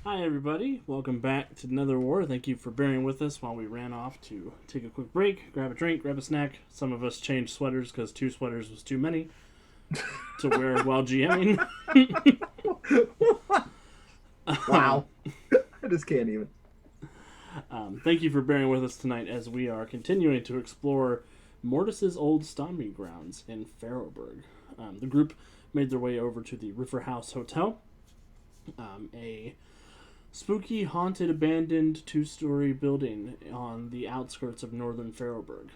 Hi, everybody. Welcome back to Netherwar. Thank you for bearing with us while we ran off to take a quick break, grab a drink, grab a snack. Some of us changed sweaters because 2 sweaters was too many to wear while GMing. Wow. I just can't even. Thank you for bearing with us tonight as we are continuing to explore Mortis's old stomping grounds in Farrowburg. The group made their way over to the River House Hotel, a spooky, haunted, abandoned 2-story building on the outskirts of northern Farrowburg.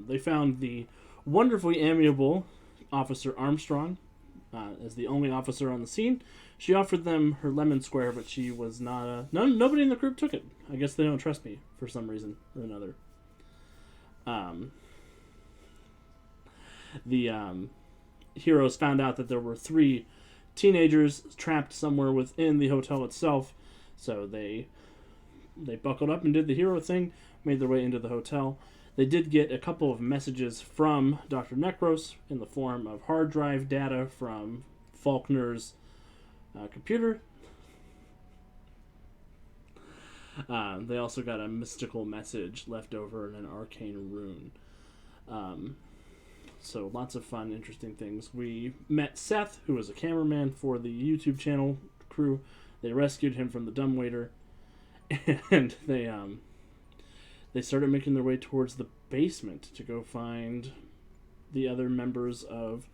They found the wonderfully amiable Officer Armstrong as the only officer on the scene. She offered them her lemon square, but she was not. Nobody in the group took it. I guess they don't trust me for some reason or another. The heroes found out that there were 3 teenagers trapped somewhere within the hotel itself. So they buckled up and did the hero thing, made their way into the hotel. They did get a couple of messages from Dr. Necros in the form of hard drive data from Faulkner's computer. They also got a mystical message left over in an arcane rune. So lots of fun, interesting things. We met Seth, who was a cameraman for the YouTube channel crew. They rescued him from the dumbwaiter, and they started making their way towards the basement to go find the other members of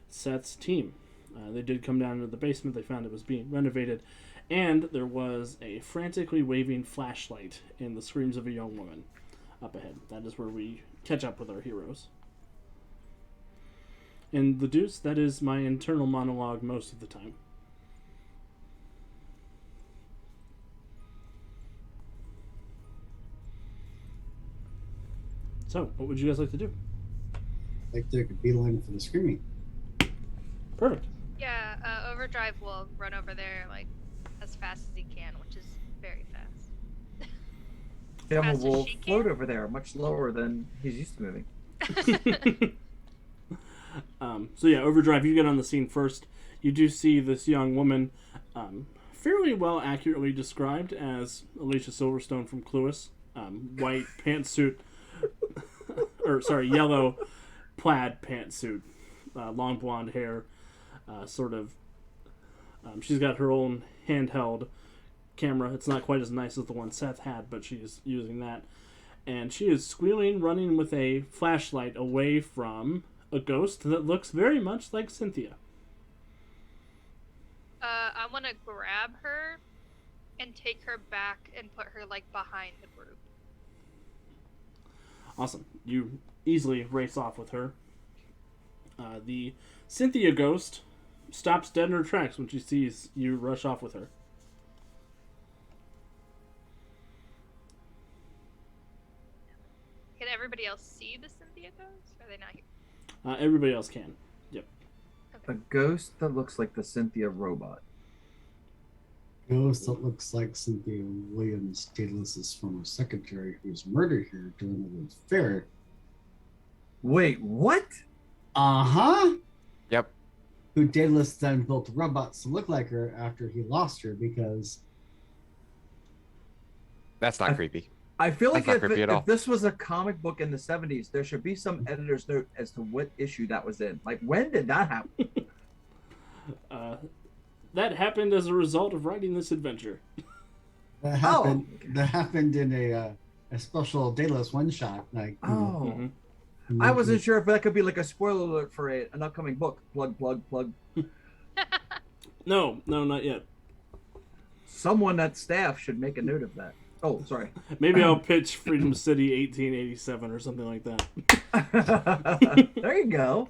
Seth's team. They did come down into the basement. They found it was being renovated, and there was a frantically waving flashlight in the screams of a young woman up ahead. That is where we catch up with our heroes. And the deuce, that is my internal monologue most of the time. So, what would you guys like to do? Like to beeline for the screaming. Perfect. Yeah, Overdrive will run over there like as fast as he can, which is very fast. Devil Fast as will she float can? over there much slower than he's used to moving. So yeah, Overdrive, you get on the scene first. You do see this young woman, fairly well accurately described as Alicia Silverstone from Clueless. White pantsuit, yellow plaid pantsuit, long blonde hair, she's got her own handheld camera. It's not quite as nice as the one Seth had, but she's using that. And she is squealing, running with a flashlight away from a ghost that looks very much like Cynthia. I want to grab her and take her back and put her like behind the group. Awesome. You easily race off with her. The Cynthia ghost stops dead in her tracks when she sees you rush off with her. Can everybody else see the Cynthia ghost? Are they not here? Everybody else can. Yep. A ghost that looks like the Cynthia robot. Ghost that looks like Cynthia Williams, Daedalus' former secretary, who was murdered here during the World's Fair. Wait, what? Uh-huh. Yep. Who Daedalus then built robots to look like her after he lost her because That's not creepy. I feel like That's not creepy at all. if this was a comic book in the 70s, there should be some editor's note as to what issue that was in. Like, when did that happen? That happened as a result of writing this adventure. that happened in a special Daedalus one-shot. Like, Oh. I wasn't sure if that could be like a spoiler alert for an upcoming book. Plug, plug, plug. No, not yet. Someone at staff should make a note of that. Oh, sorry. Maybe I'll pitch Freedom City 1887 or something like that. There you go.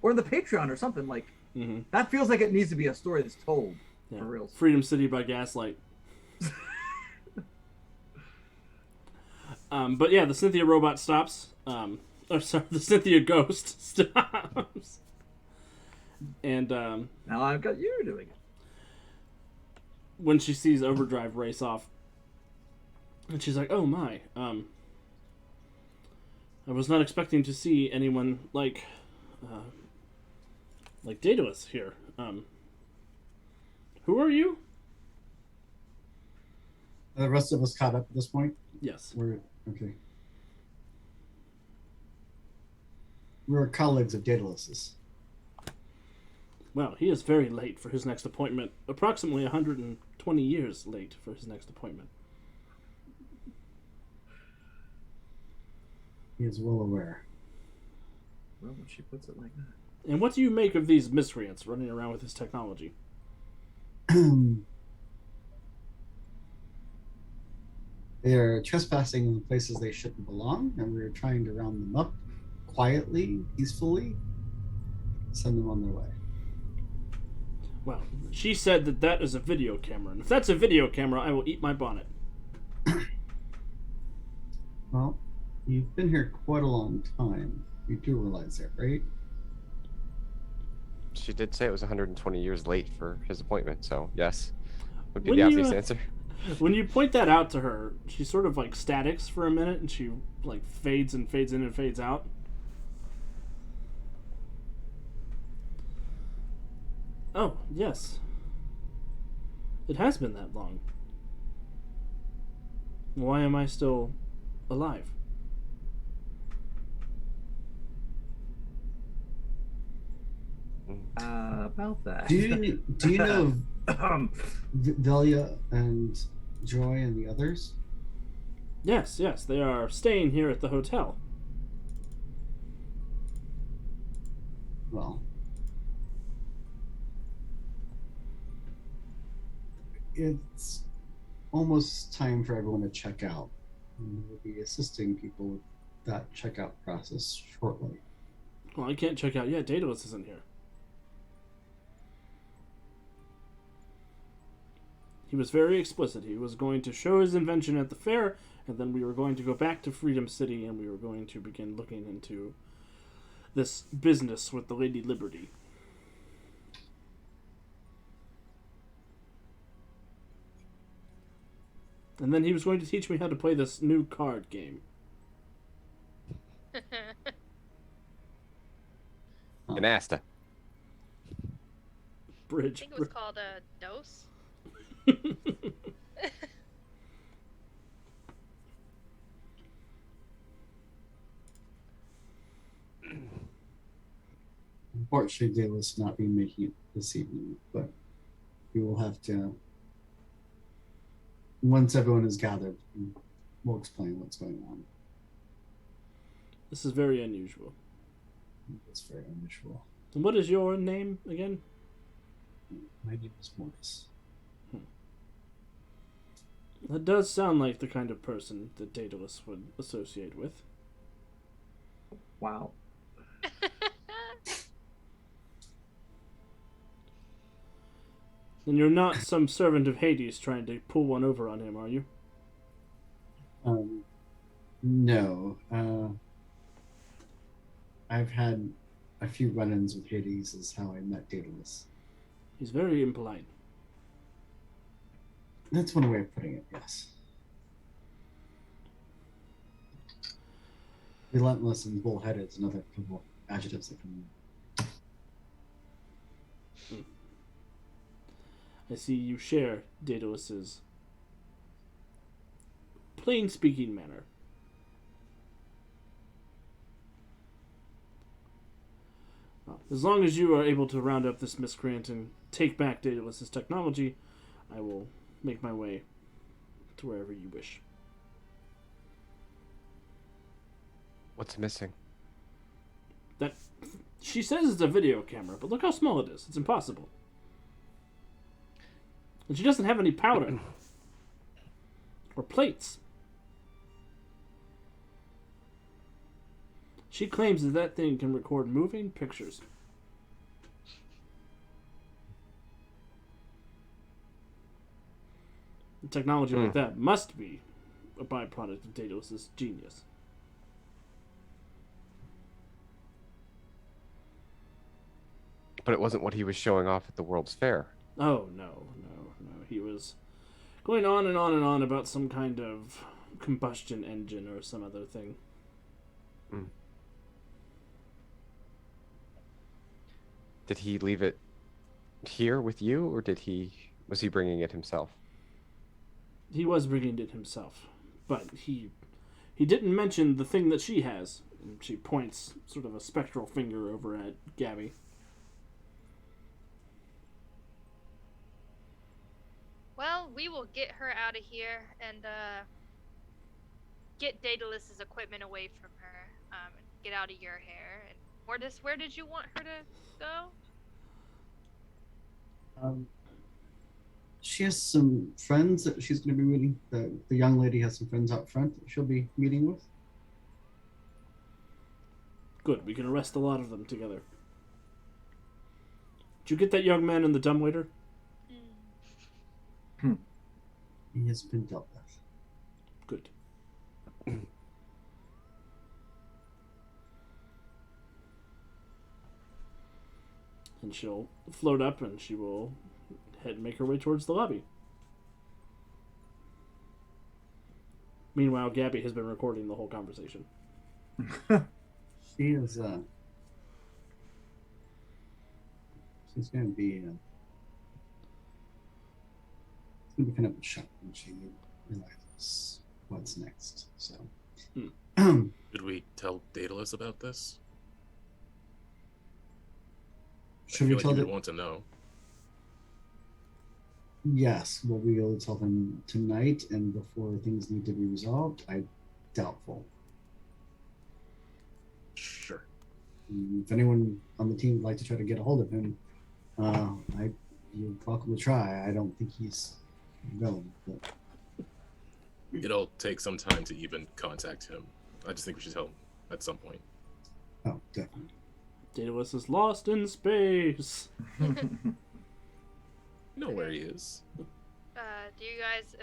Or the Patreon or something like. Mm-hmm. That feels like it needs to be a story that's told. Yeah. For real. Freedom City by Gaslight. But yeah, the Cynthia robot stops. The Cynthia ghost stops. And Now I've got you doing it. when she sees Overdrive race off, and she's like, "Oh my, I was not expecting to see anyone like Daedalus here. Who are you?" The rest of us caught up at this point. Yes. We're okay. We're colleagues of Daedalus's. Well, he is very late for his next appointment. Approximately 120 years late for his next appointment. He is well aware. Well, when she puts it like that. And what do you make of these miscreants running around with his technology? They are trespassing in places they shouldn't belong, and we're trying to round them up quietly, peacefully, send them on their way. Well, she said that that is a video camera, and if that's a video camera, I will eat my bonnet. Well, you've been here quite a long time. You do realize that, right? She did say it was 120 years late for his appointment, so yes, would be When the you, obvious answer. When you point that out to her, she sort of like statics for a minute, and she like fades and fades in and fades out. Oh, yes. It has been that long. Why am I still alive? About that. Do you know um, Velia and Joy and the others? Yes, they are staying here at the hotel. Well, it's almost time for everyone to check out. And we'll be assisting people with that checkout process shortly. Well, I can't check out yet. Daedalus isn't here. He was very explicit. He was going to show his invention at the fair, and then we were going to go back to Freedom City, and we were going to begin looking into this business with the Lady Liberty. And then he was going to teach me how to play this new card game. Ganasta. Bridge. I think it was called a dose. Unfortunately, they will not be making it this evening, but we will have to. Once everyone is gathered, we'll explain what's going on. This is very unusual. It's very unusual. And what is your name again? My name is Mortis. That does sound like the kind of person that Daedalus would associate with. wow. And you're not some servant of Hades trying to pull one over on him, are you? No. I've had a few run-ins with Hades is how I met Daedalus. He's very impolite. That's one way of putting it, yes. Relentless and bullheaded is another couple adjectives that come in. I see you share Daedalus's plain-speaking manner. Well, as long as you are able to round up this miscreant and take back Daedalus's technology, I will make my way to wherever you wish. What's missing? That she says it's a video camera, but look how small it is. It's impossible. And she doesn't have any powder or plates. She claims that that thing can record moving pictures. Technology like that must be a byproduct of Daedalus' genius. But it wasn't what he was showing off at the World's Fair. Oh, no. He was going on and on and on about some kind of combustion engine or some other thing. Did he leave it here with you, or was he bringing it himself? He was bringing it himself, but he didn't mention the thing that she has. And she points sort of a spectral finger over at Gabby. Well, we will get her out of here and get Daedalus's equipment away from her. And get out of your hair. And Mortis, where did you want her to go? She has some friends that she's going to be meeting. The young lady has some friends out front that she'll be meeting with. Good, we can arrest a lot of them together. Did you get that young man in the dumbwaiter? He has been dealt with. Good. And she'll float up and she will head and make her way towards the lobby. Meanwhile, Gabby has been recording the whole conversation. She is, she's going to be, it's going to be kind of a shock when she realizes what's next. So, Should we tell Daedalus about this? should I we feel tell like he the? would want to know. Yes, will we be able to tell them tonight and before things need to be resolved? I doubtful. Sure. If anyone on the team would like to try to get a hold of him, you're welcome to try. I don't think he's known, but It'll take some time to even contact him. I just think we should tell him at some point. oh, definitely. Daedalus is lost in space. You know where he is. Do you guys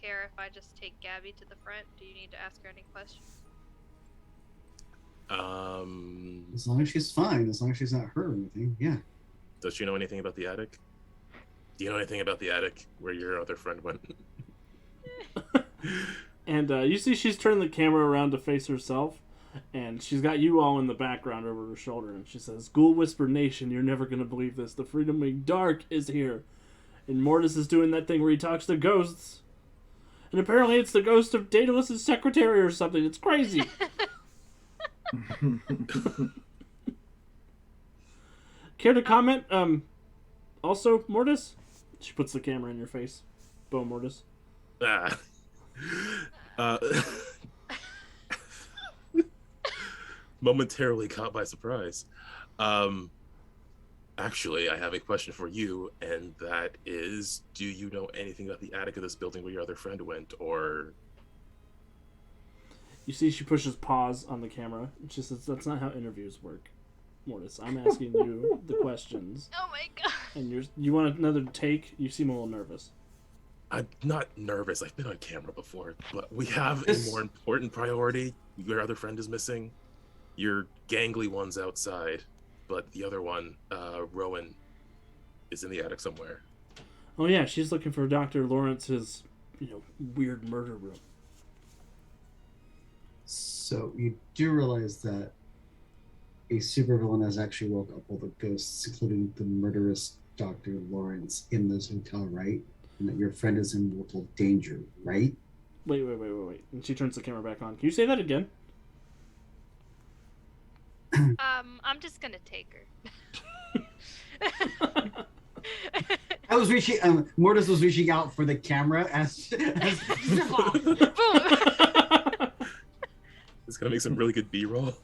care if I just take Gabby to the front? Do you need to ask her any questions? As long as she's fine, as long as she's not hurt or anything, yeah. Does she know anything about the attic? Do you know anything about the attic where your other friend went? And you see she's turned the camera around to face herself, and she's got you all in the background over her shoulder, and she says, Ghoul Whisper Nation, you're never going to believe this. The Freedom Wing Dark is here. And Mortis is doing that thing where he talks to ghosts. And apparently it's the ghost of Daedalus' secretary or something. It's crazy. Care to comment? Also, Mortis? She puts the camera in your face. Bo Mortis. Ah. Momentarily caught by surprise. Actually, I have a question for you, and that is, do you know anything about the attic of this building where your other friend went, or... You see she pushes pause on the camera. She says, that's not how interviews work, Mortis. I'm asking you the questions. Oh my god. And you want another take? You seem a little nervous. I'm not nervous. I've been on camera before, but we have a more important priority. Your other friend is missing. Your gangly one's outside, but the other one, Rowan, is in the attic somewhere. Oh yeah, she's looking for Dr. Lawrence's, weird murder room. So you do realize that a supervillain has actually woke up all the ghosts, including the murderous Dr. Lawrence, in this hotel, right? And that your friend is in mortal danger, right? Wait. And she turns the camera back on. Can you say that again? I'm just gonna take her. I was reaching. Mortis was reaching out for the camera as Boom. It's gonna make some really good B-roll.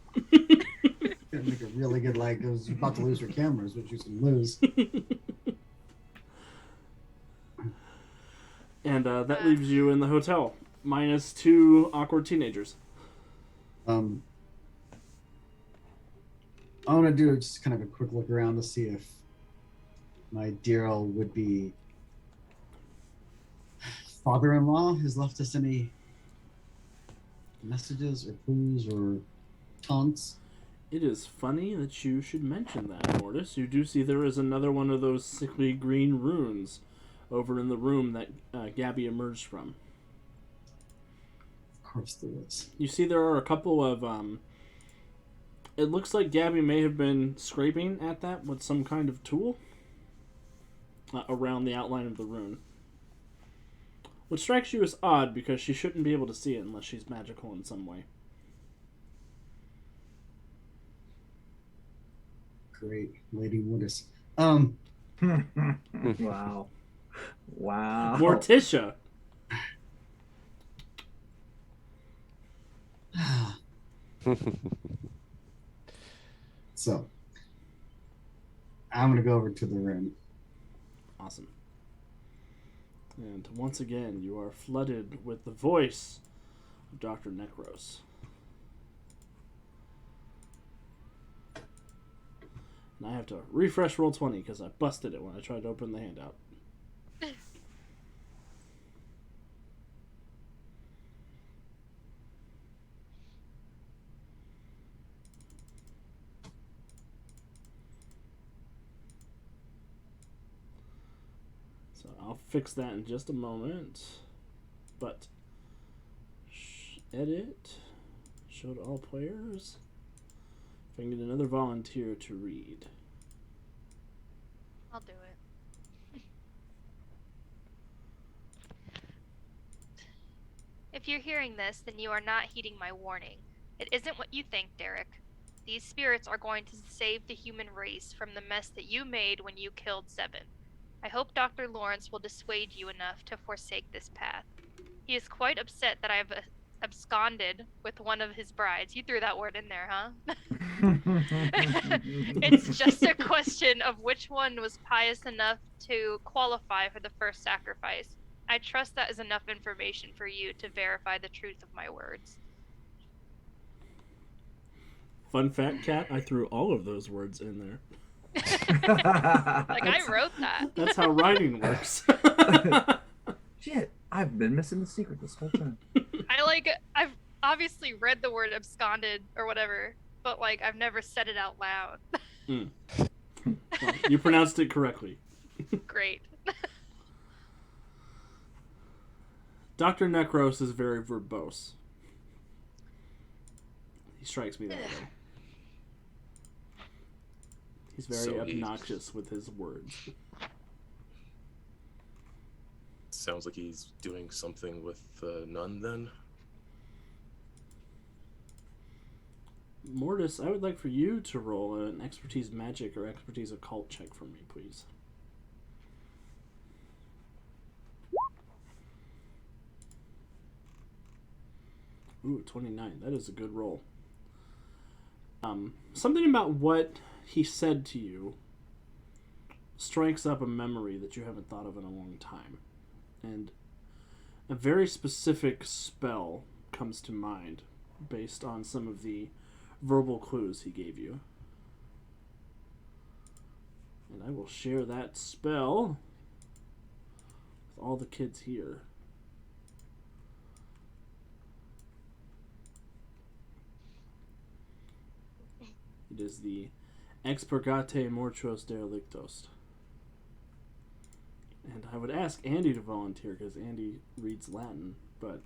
gonna make a really good like. I was about to lose her camera, is what you can lose. And that leaves you in the hotel, minus 2 awkward teenagers. I want to do just kind of a quick look around to see if my dear old would-be father-in-law has left us any messages or clues or taunts. It is funny that you should mention that, Mortis. You do see there is another one of those sickly green runes over in the room that Gabby emerged from. Of course there is. You see there are a couple of... it looks like Gabby may have been scraping at that with some kind of tool around the outline of the rune. which strikes you as odd because she shouldn't be able to see it unless she's magical in some way. Great, Lady Mortis. Wow. Wow. Morticia. So, I'm gonna go over to the room. Awesome. And once again, you are flooded with the voice of Dr. Necros. And I have to refresh Roll20 because I busted it when I tried to open the handout. So I'll fix that in just a moment. But edit, show to all players. If I can get another volunteer to read. I'll do it. If you're hearing this, then you are not heeding my warning. It isn't what you think, Derek. These spirits are going to save the human race from the mess that you made when you killed Seven. I hope Dr. Lawrence will dissuade you enough to forsake this path. He is quite upset that I've absconded with one of his brides. You threw that word in there, huh? It's just a question of which one was pious enough to qualify for the first sacrifice. I trust that is enough information for you to verify the truth of my words. Fun fact, Kat, I threw all of those words in there. Like, I wrote that. That's how writing works. Shit, I've been missing the secret this whole time. I've obviously read the word absconded or whatever, but I've never said it out loud. Well, you pronounced it correctly. Great. Dr. Necros is very verbose. He strikes me that way. He's very obnoxious with his words. Sounds like he's doing something with the nun then. Mortis, I would like for you to roll an expertise magic or expertise occult check for me, please. Ooh, 29. That is a good roll. Something about what he said to you strikes up a memory that you haven't thought of in a long time. And a very specific spell comes to mind based on some of the verbal clues he gave you. And I will share that spell with all the kids here. It is the Expurgate Mortuos Derelictos. And I would ask Andy to volunteer because Andy reads Latin, but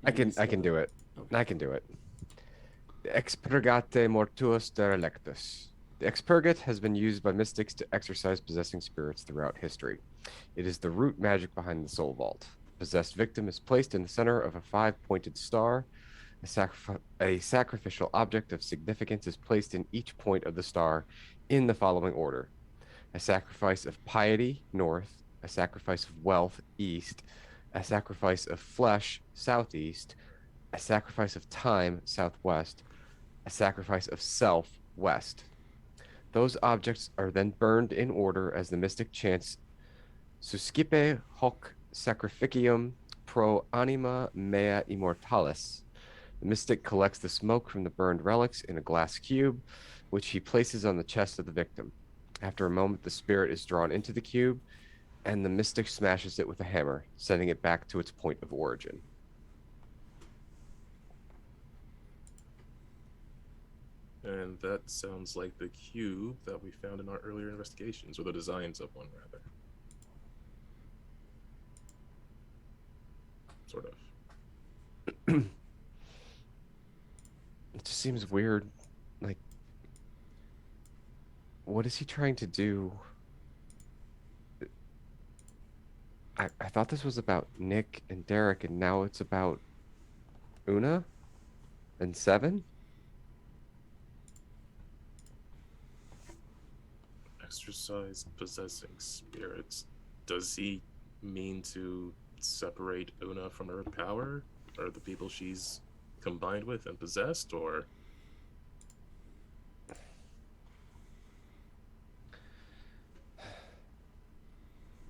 I can do it. Okay. I can do it. The Expurgate Mortuos Derelictus. The expurgate has been used by mystics to exorcise possessing spirits throughout history. It is the root magic behind the soul vault. The possessed victim is placed in the center of a 5-pointed star. A sacrificial object of significance is placed in each point of the star in the following order: a sacrifice of piety, north; a sacrifice of wealth, east; a sacrifice of flesh, southeast; a sacrifice of time, southwest; a sacrifice of self, west. Those objects are then burned in order as the mystic chants Suscipe hoc sacrificium pro anima mea immortalis. The mystic collects the smoke from the burned relics in a glass cube, which he places on the chest of the victim. After a moment, the spirit is drawn into the cube, and the mystic smashes it with a hammer, sending it back to its point of origin. And that sounds like the cube that we found in our earlier investigations, or the designs of one, rather. Sort of. It just seems weird. Like, what is he trying to do? I thought this was about Nick and Derek, and now it's about Una and Seven? Exercise possessing spirits. Does he mean to separate Una from her power? Or the people she's combined with and possessed? Or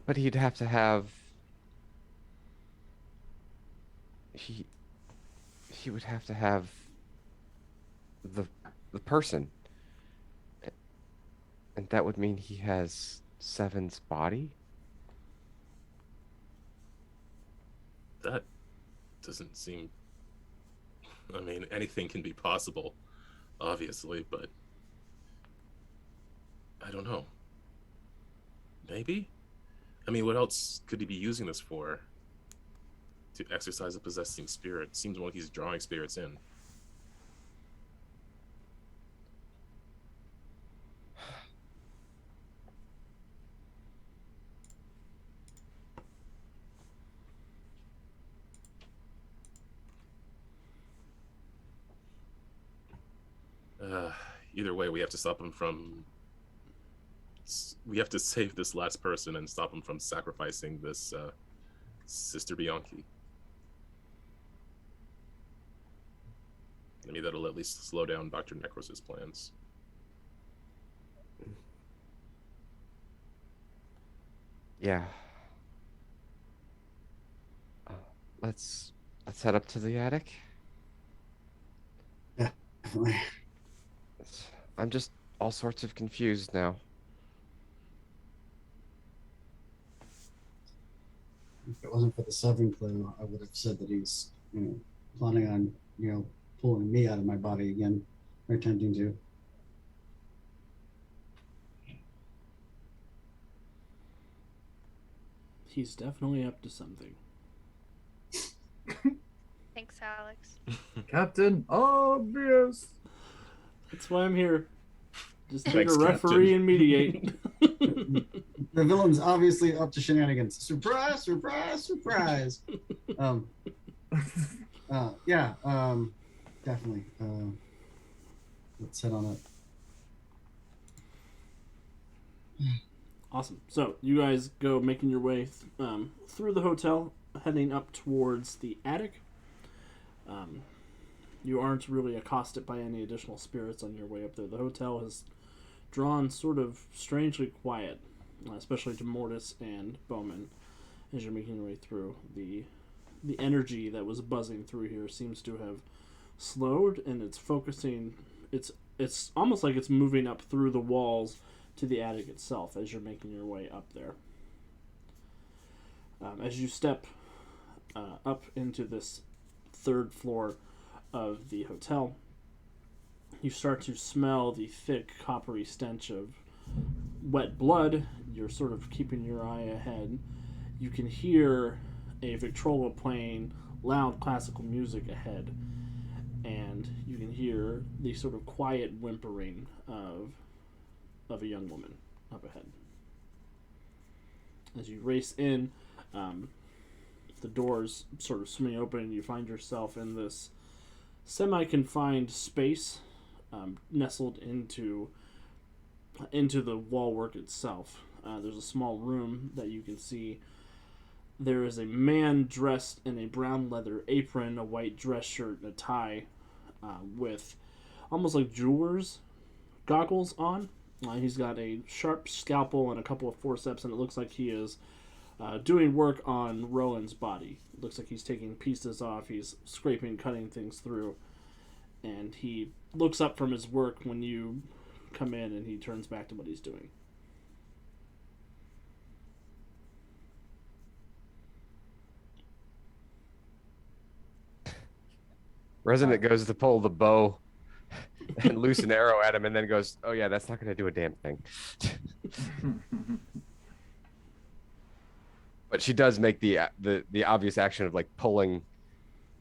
But he'd have to have he he would have to have the the person. And that would mean he has Seven's body? that doesn't seem. I mean, anything can be possible, obviously, but I don't know. Maybe? I mean, what else could he be using this for? To exercise a possessing spirit? Seems more like he's drawing spirits in. Either way, we have to stop him from. We have to save this last person and stop him from sacrificing this Sister Bianchi. Maybe that'll at least slow down Dr. Necros's plans. Yeah. Uh, let's head up to the attic. Definitely. I'm just all sorts of confused now. If it wasn't for the Seven clue, I would have said that he's, planning on, pulling me out of my body again, or attempting to. He's definitely up to something. Thanks, Alex. Captain Obvious. That's why I'm here. Just be Thanks, a referee Captain. and mediate. The villain's obviously up to shenanigans. Surprise, surprise, surprise. Yeah, definitely. Let's head on up. Awesome. So you guys go making your way through the hotel, heading up towards the attic. You aren't really accosted by any additional spirits on your way up there. The hotel has drawn sort of strangely quiet, especially to Mortis and Bowman, as you're making your way through. The energy that was buzzing through here seems to have slowed, and it's focusing. It's almost like it's moving up through the walls to the attic itself as you're making your way up there. As you step up into this third floor of the hotel, you start to smell the thick coppery stench of wet blood. You're sort of keeping your eye ahead. You can hear a Victrola playing loud classical music ahead, and you can hear the sort of quiet whimpering of a young woman up ahead. As you race in, the doors sort of swing open, and you find yourself in this semi-confined space, nestled into the wall work itself. There's a small room that you can see. There is a man dressed in a brown leather apron, a white dress shirt, and a tie, with almost like jeweler's goggles on. He's got a sharp scalpel and a couple of forceps, and it looks like he is doing work on Rowan's body. It looks like he's taking pieces off, he's scraping, cutting things through, and he looks up from his work when you come in, and he turns back to what he's doing. Resident goes to pull the bow and loose an arrow at him, and then goes, "Oh yeah, that's not going to do a damn thing." But she does make the obvious action of like pulling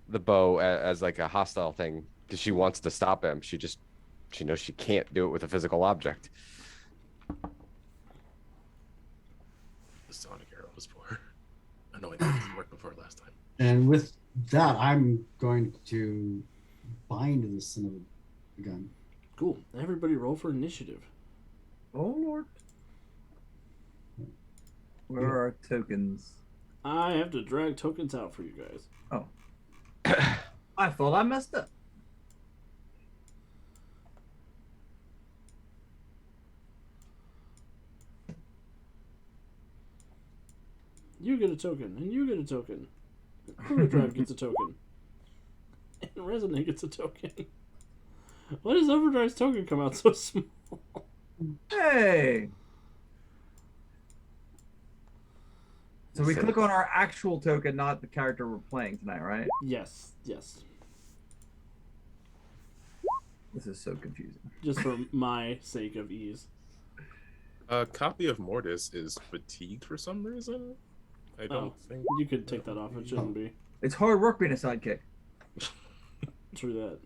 the bow as like a hostile thing because she wants to stop him. She knows she can't do it with a physical object. The sonic arrow was for. no, it didn't work before last time. And with that, I'm going to bind the son of a gun. Cool. Everybody roll for initiative. Oh Lord. Where are our tokens? I have to drag tokens out for you guys. Oh. I thought I messed up. You get a token, and you get a token. Overdrive gets a token. And Resonate gets a token. Why does Overdrive's token come out so small? Hey. So we click on our actual token, not the character we're playing tonight, right? Yes, yes. This is so confusing. Just for my sake of ease. A copy of Mortis is fatigued for some reason. I don't think. You could take that off. It shouldn't be. It's hard work being a sidekick. True that.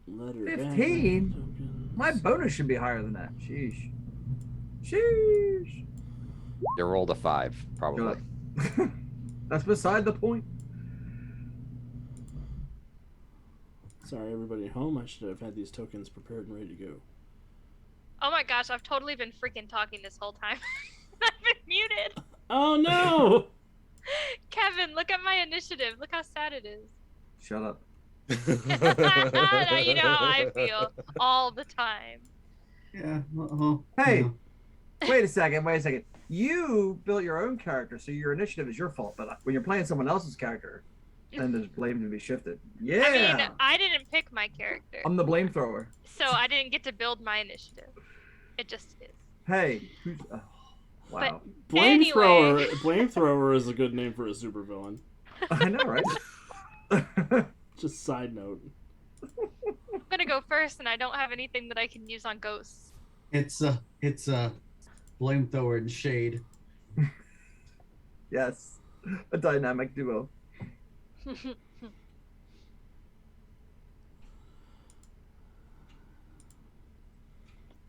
Letter 15? tokens. My bonus should be higher than that. Sheesh. Sheesh. You rolled a 5, probably. That's beside the point. Sorry, everybody at home. I should have had these tokens prepared and ready to go. Oh my gosh, I've totally been freaking talking this whole time. I've been muted. Oh no! Kevin, look at my initiative. Look how sad it is. Shut up. Now you know how I feel all the time. Yeah. Well, Hey. yeah. Wait a second. You built your own character, so your initiative is your fault. But when you're playing someone else's character, then there's blame to be shifted. Yeah. I mean, I didn't pick my character, I'm the blame thrower. so I didn't get to build my initiative. It just is. Hey. Who's, wow. Flamethrower is a good name for a supervillain. I know, right? Just side note. I'm gonna go first, and I don't have anything that I can use on ghosts. It's a flamethrower and shade. Yes. A dynamic duo.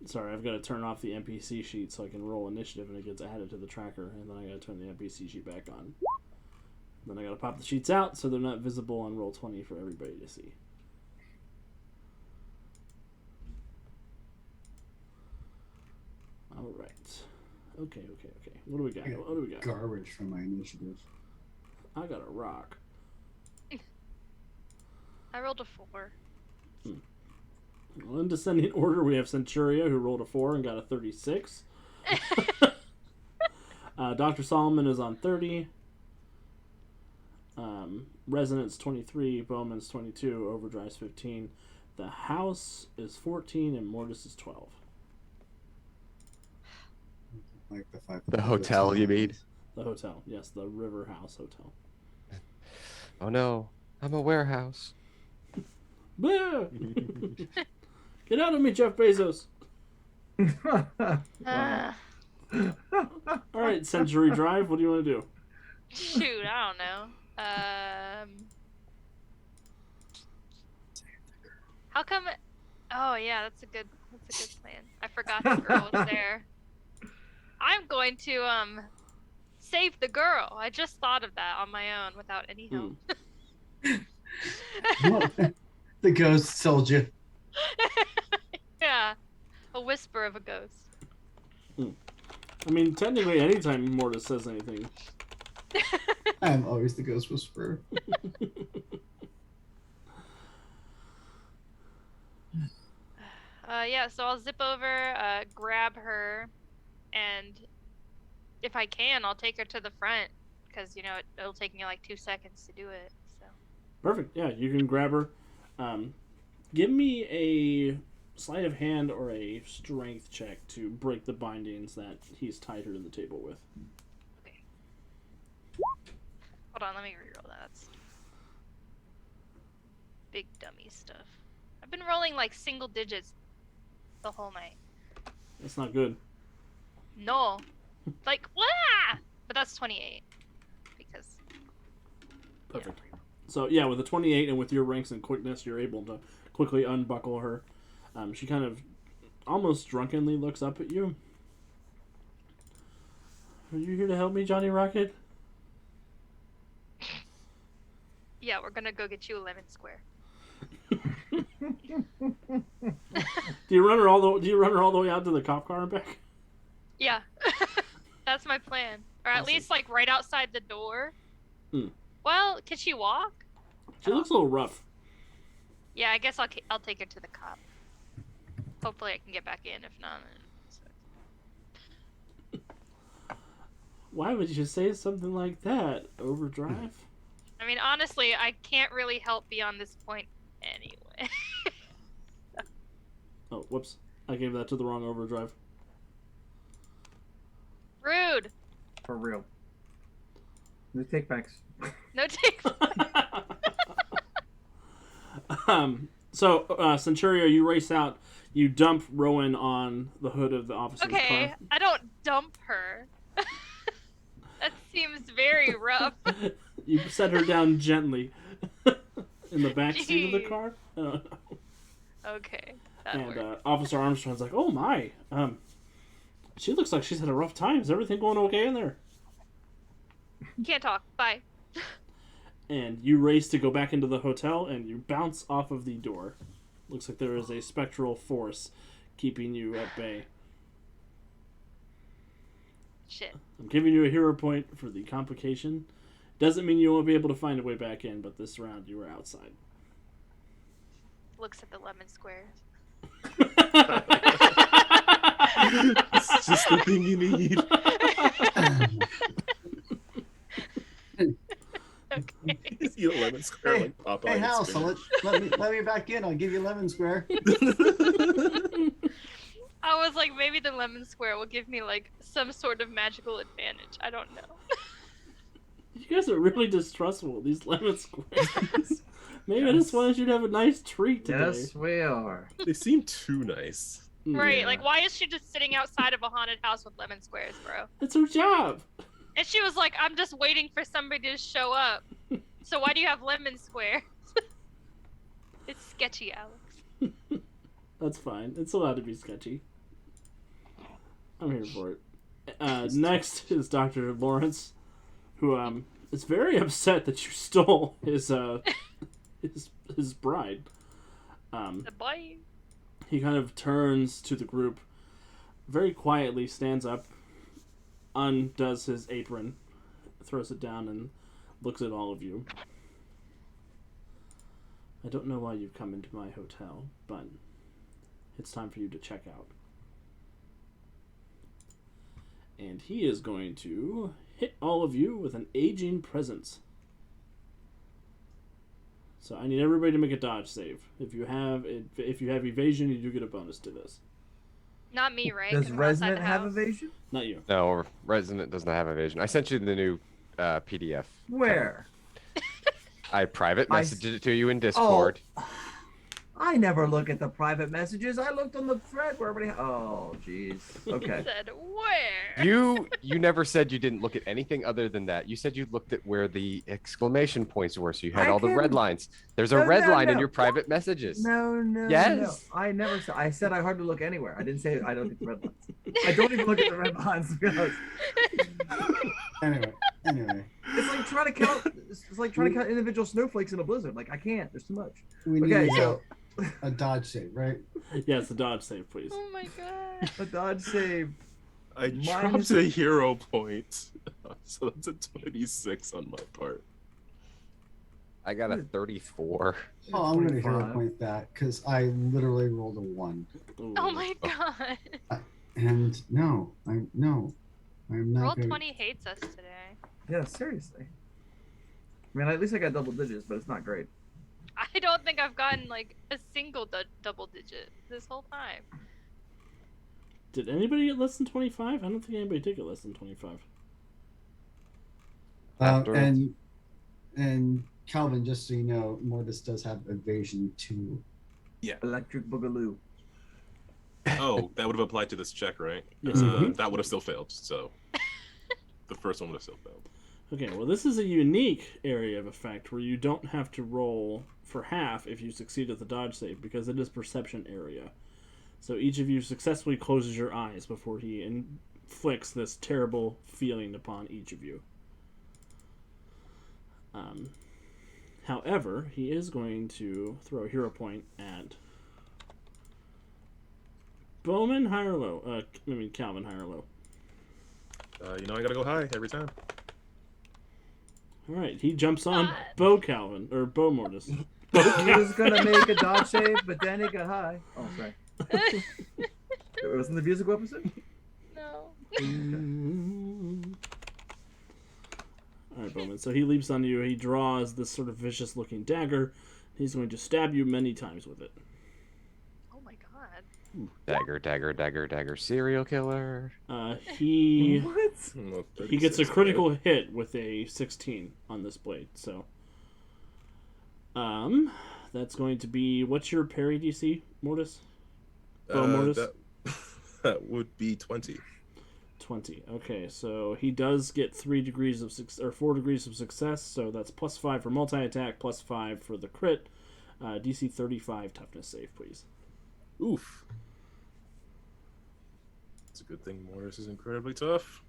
Sorry, I've got to turn off the NPC sheet so I can roll initiative and it gets added to the tracker, and then I got to turn the NPC sheet back on. Then I got to pop the sheets out so they're not visible on Roll20 for everybody to see. All right. Okay. What do we got? What do we got? Garbage from my initiative. I got a rock. I rolled a 4. Well, in descending order, we have Centuria, who rolled a 4 and got a 36. Dr. Solomon is on 30. Resonance 23. Bowman's 22. Overdrive's 15. The house is 14, and Mortis is 12. Like The hotel, you mean? The hotel, yes, the River House Hotel. Oh no, I'm a warehouse. Blah! Get out of me, Jeff Bezos! All right, Century Drive, what do you want to do? Shoot, I don't know. How come? Oh yeah, that's a good plan. I forgot the girl was there. I'm going to save the girl. I just thought of that on my own without any help. The ghost told you. Yeah, a whisper of a ghost. I mean, technically, anytime Mortis says anything. I am always the ghost whisperer. Yeah, so I'll zip over, grab her, and if I can, I'll take her to the front, because, you know, it'll take me like 2 seconds to do it, so. Perfect, yeah, you can grab her. Give me a sleight of hand or a strength check to break the bindings that he's tied her to the table with. Okay. Hold on, let me reroll that. That's big dummy stuff. I've been rolling like single digits the whole night. That's not good. No. Like, what? But that's 28. Because. Perfect. So, yeah, with a 28 and with your ranks and quickness, you're able to quickly unbuckle her. She kind of almost drunkenly looks up at you. Are you here to help me, Johnny Rocket? Yeah, we're gonna go get you a lemon square. Do you run her all the way out to the cop car and back? Yeah. That's my plan. Or at Awesome. least, like, right outside the door. Hmm. Well, can she walk? She looks a little rough. Yeah, I guess I'll take her to the cop. Hopefully I can get back in. If not, then... Why would you say something like that? Overdrive? I mean, honestly, I can't really help beyond this point anyway. Oh, whoops. I gave that to the wrong overdrive. Rude. For real. No takebacks. No take. So, Centurio, you race out. You dump Rowan on the hood of the officer's Okay, car. I don't dump her. That seems very rough. You set her down gently in the back seat of the Jeez. car. Okay, that And worked. Officer Armstrong's like, "Oh my, she looks like she's had a rough time. Is everything going okay in there?" Can't talk. Bye. And you race to go back into the hotel, and you bounce off of the door. Looks like there is a spectral force keeping you at bay. Shit. I'm giving you a hero point for the complication. Doesn't mean you won't be able to find a way back in, but this round you were outside. Looks at the lemon squares. It's just the thing you need. Okay. You see a lemon square like pop Hey, on House, screen. let me back in. I'll give you lemon square. I was like, maybe the lemon square will give me like some sort of magical advantage. I don't know. You guys are really distrustful, these lemon squares. Maybe I just wanted you to have a nice treat today. Yes, we are. They seem too nice. Right? Yeah. Like, why is she just sitting outside of a haunted house with lemon squares, bro? It's her job. And she was like, I'm just waiting for somebody to show up. So why do you have lemon squares? It's sketchy, Alex. That's fine. It's allowed to be sketchy. I'm here for it. Next is Dr. Lawrence, who is very upset that you stole his bride. The boy. He kind of turns to the group, very quietly stands up, undoes his apron, throws it down, and looks at all of you. I don't know why you've come into my hotel, but it's time for you to check out. And he is going to hit all of you with an aging presence. So I need everybody to make a dodge save. If you have evasion, you do get a bonus to this. Not me, right? Does 'Cause we're outside Resonant the have house. evasion? Not you. No, Resident does not have evasion. I sent you the new PDF. Where? I private I messaged it to you in Discord. I never look at the private messages. I looked on the thread where everybody. Oh, jeez. Okay. Said where? You never said you didn't look at anything other than that. You said you looked at where the exclamation points were, so you had I all the red can- lines. There's a No, red no, line in no. your private messages. No. Yes. No. I never said. I said I hardly look anywhere. I didn't say I don't look at the red lines. I don't even look at the red lines. To be honest. Anyway, It's like trying to count. It's like trying to count individual snowflakes in a blizzard. Like I can't. There's too much. we need Okay, so a dodge save, right? Yes, the dodge save, please. Oh my god. a dodge save. I Minus- dropped a hero point, so that's a 26 on my part. I got a 34. Oh, I'm gonna 25. hero point that because I literally rolled a 1, Ooh. Oh my god. and I'm not. Roll gonna... 20 hates us today. Yeah, seriously. I mean, at least I got double digits, but it's not great. I don't think I've gotten like a single double digit this whole time. Did anybody get less than 25? I don't think anybody did get less than 25. After- And Calvin, just so you know, Mortis does have evasion too. Electric Boogaloo. Oh, that would have applied to this check, right? Yes, it would. That would have still failed. So the first one would have still failed. Okay, well, this is a unique area of effect where you don't have to roll for half if you succeed at the dodge save because it is perception area. So each of you successfully closes your eyes before he inflicts this terrible feeling upon each of you. However, he is going to throw a hero point at Bowman, high or low? Calvin, high or low? I gotta go high every time. All right, he jumps on Bo Mortis. He was gonna make a dodge save, but then he got high. Oh, sorry. It wasn't the musical episode? No. All right, Bowman. So he leaps on you. He draws this sort of vicious-looking dagger. He's going to stab you many times with it. Oh my god. Dagger, dagger, dagger, dagger, serial killer. He What? Well, he gets a 36, critical right? hit with a 16 on this blade. So, that's going to be, what's your parry DC, Mortis? Mortis? That would be 20. 20. Okay, so he does get 4 degrees of success. So that's +5 for multi-attack, +5 for the crit. DC 35 toughness save, please. Oof. It's a good thing Mortis is incredibly tough.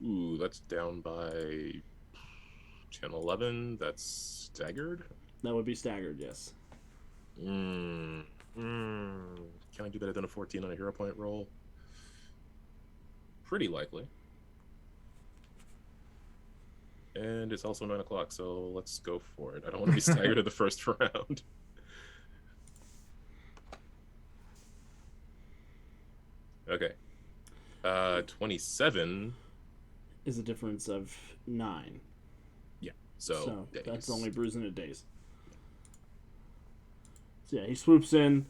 Ooh, that's down by 10, 11. That's staggered. That would be staggered, yes. Can I do better than a 14 on a hero point roll? Pretty likely. And it's also 9 o'clock, so let's go for it. I don't want to be staggered in the first round. Okay. 27 is a difference of 9. Yeah, so days. That's only bruising at days. So yeah, he swoops in.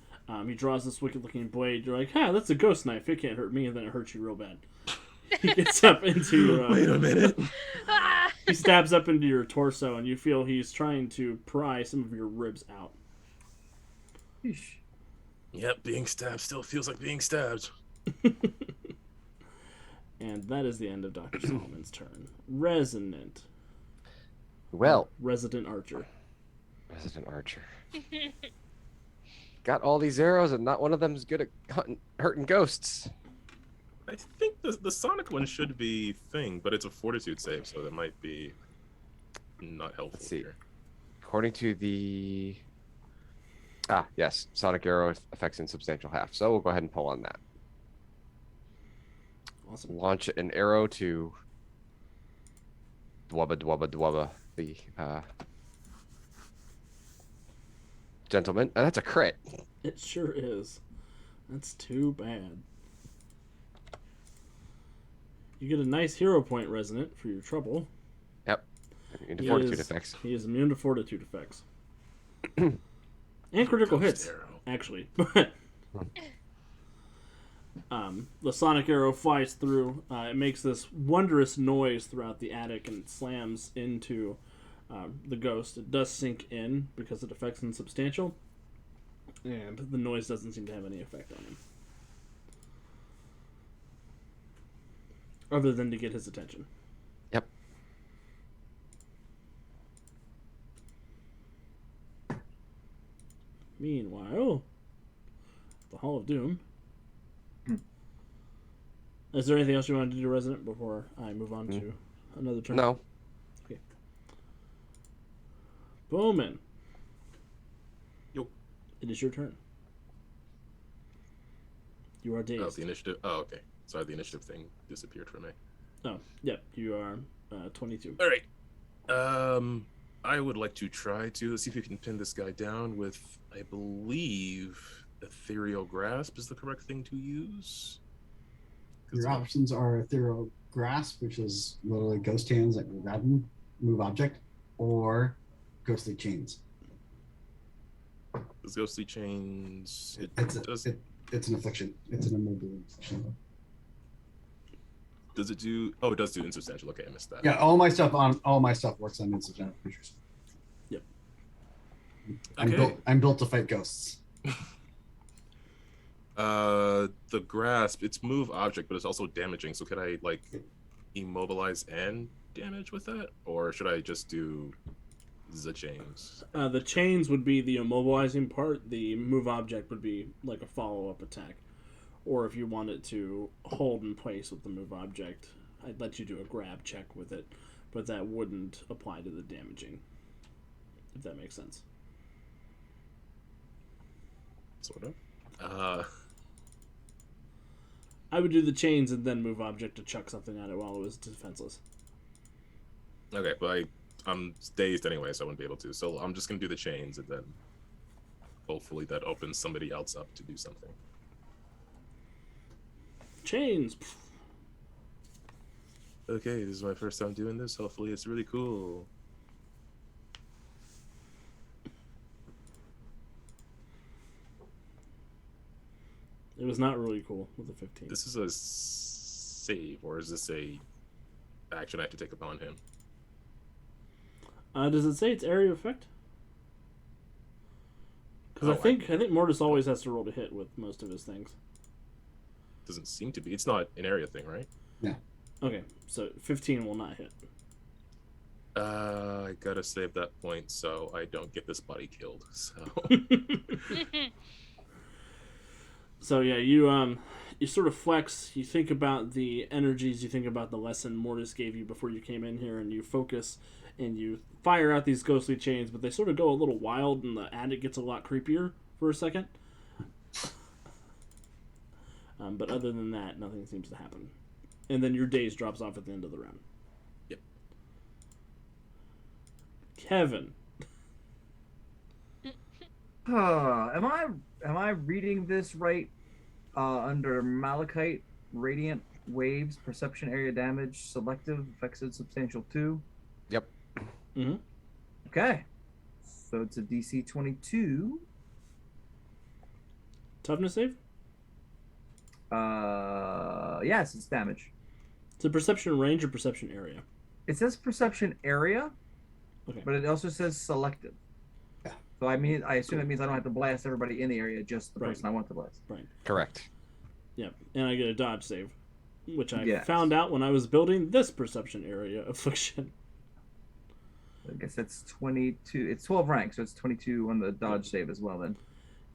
He draws this wicked-looking blade. You're like, that's a ghost knife. It can't hurt me, and then it hurts you real bad. He gets up into your... Wait a minute. He stabs up into your torso, and you feel he's trying to pry some of your ribs out. Yeesh. Yep, being stabbed still feels like being stabbed. And that is the end of Dr. Solomon's turn. Resident Archer. Resident Archer. Got all these arrows, and not one of them's good at hurting ghosts. I think the Sonic one should be thing, but it's a fortitude save, so that might be not helpful. Let's see. Here. According to the... yes, Sonic Arrow affects in substantial half, so we'll go ahead and pull on that. Awesome. Launch an arrow to Dwubba, the gentleman. And that's a crit. It sure is. That's too bad. You get a nice hero point, Resident, for your trouble. Yep. Into fortitude effects. He is immune to fortitude effects. And critical hits, Arrow. actually. The sonic arrow flies through. It makes this wondrous noise throughout the attic, and it slams into the ghost. It does sink in because it affects insubstantial, and the noise doesn't seem to have any effect on him, other than to get his attention. Yep. Meanwhile, the Hall of Doom. Is there anything else you wanted to do, Resident, before I move on to another turn? No. Okay. Bowman. Yo. It is your turn. You are dazed. Oh, the initiative. Oh, okay. Sorry, the initiative thing disappeared for me. Oh, yep. You are 22. All right. I would like to try to see if you can pin this guy down with, I believe, ethereal grasp is the correct thing to use. Your options are ethereal grasp, which is literally ghost hands that can grab and move object, or ghostly chains. Does ghostly chains? It's an affliction. It's an immobile affliction. Does it do? Oh, it does do insubstantial. Okay, I missed that. Yeah, all my stuff works on insubstantial creatures. Yep. Okay. I'm built to fight ghosts. The grasp, it's move object, but it's also damaging. So could I like immobilize and damage with that, or should I just do the chains? The chains would be the immobilizing part. The move object would be like a follow-up attack. or if you want it to hold in place with the move object, I'd let you do a grab check with it, but that wouldn't apply to the damaging, if that makes sense. Sort of. I would do the chains and then move object to chuck something at it while it was defenseless. Okay, but I'm dazed anyway, so I wouldn't be able to. So I'm just gonna do the chains, and then hopefully that opens somebody else up to do something. Chains. Okay, this is my first time doing this. Hopefully it's really cool. It was not really cool with the 15. This is a save, or is this a action I have to take upon him? Does it say it's area effect? Because Oh, I think Mortis always has to roll to hit with most of his things. Doesn't seem to be. It's not an area thing, right? No. Okay, so 15 will not hit. I gotta save that point so I don't get this buddy killed. So So yeah, you sort of flex. You think about the energies. You think about the lesson Mortis gave you before you came in here, and you focus and you fire out these ghostly chains. But they sort of go a little wild, and the attic gets a lot creepier for a second. But other than that, nothing seems to happen. And then your daze drops off at the end of the round. Yep. Kevin. Am I reading this right? Under Malachite, Radiant Waves, Perception Area Damage, Selective, Affects Substantial 2. Yep. Mm-hmm. Okay. So it's a DC 22. Toughness save? Yes, it's damage. It's a perception range or perception area? It says Perception Area, Okay. but it also says Selective. Yeah. So I assume that means I don't have to blast everybody in the area, just the Right. person I want to blast. Right. Correct. Yep. And I get a dodge save, which I Yes. found out when I was building this perception area affliction. I guess that's 22. It's 12 ranks, so it's 22 on the dodge save as well then.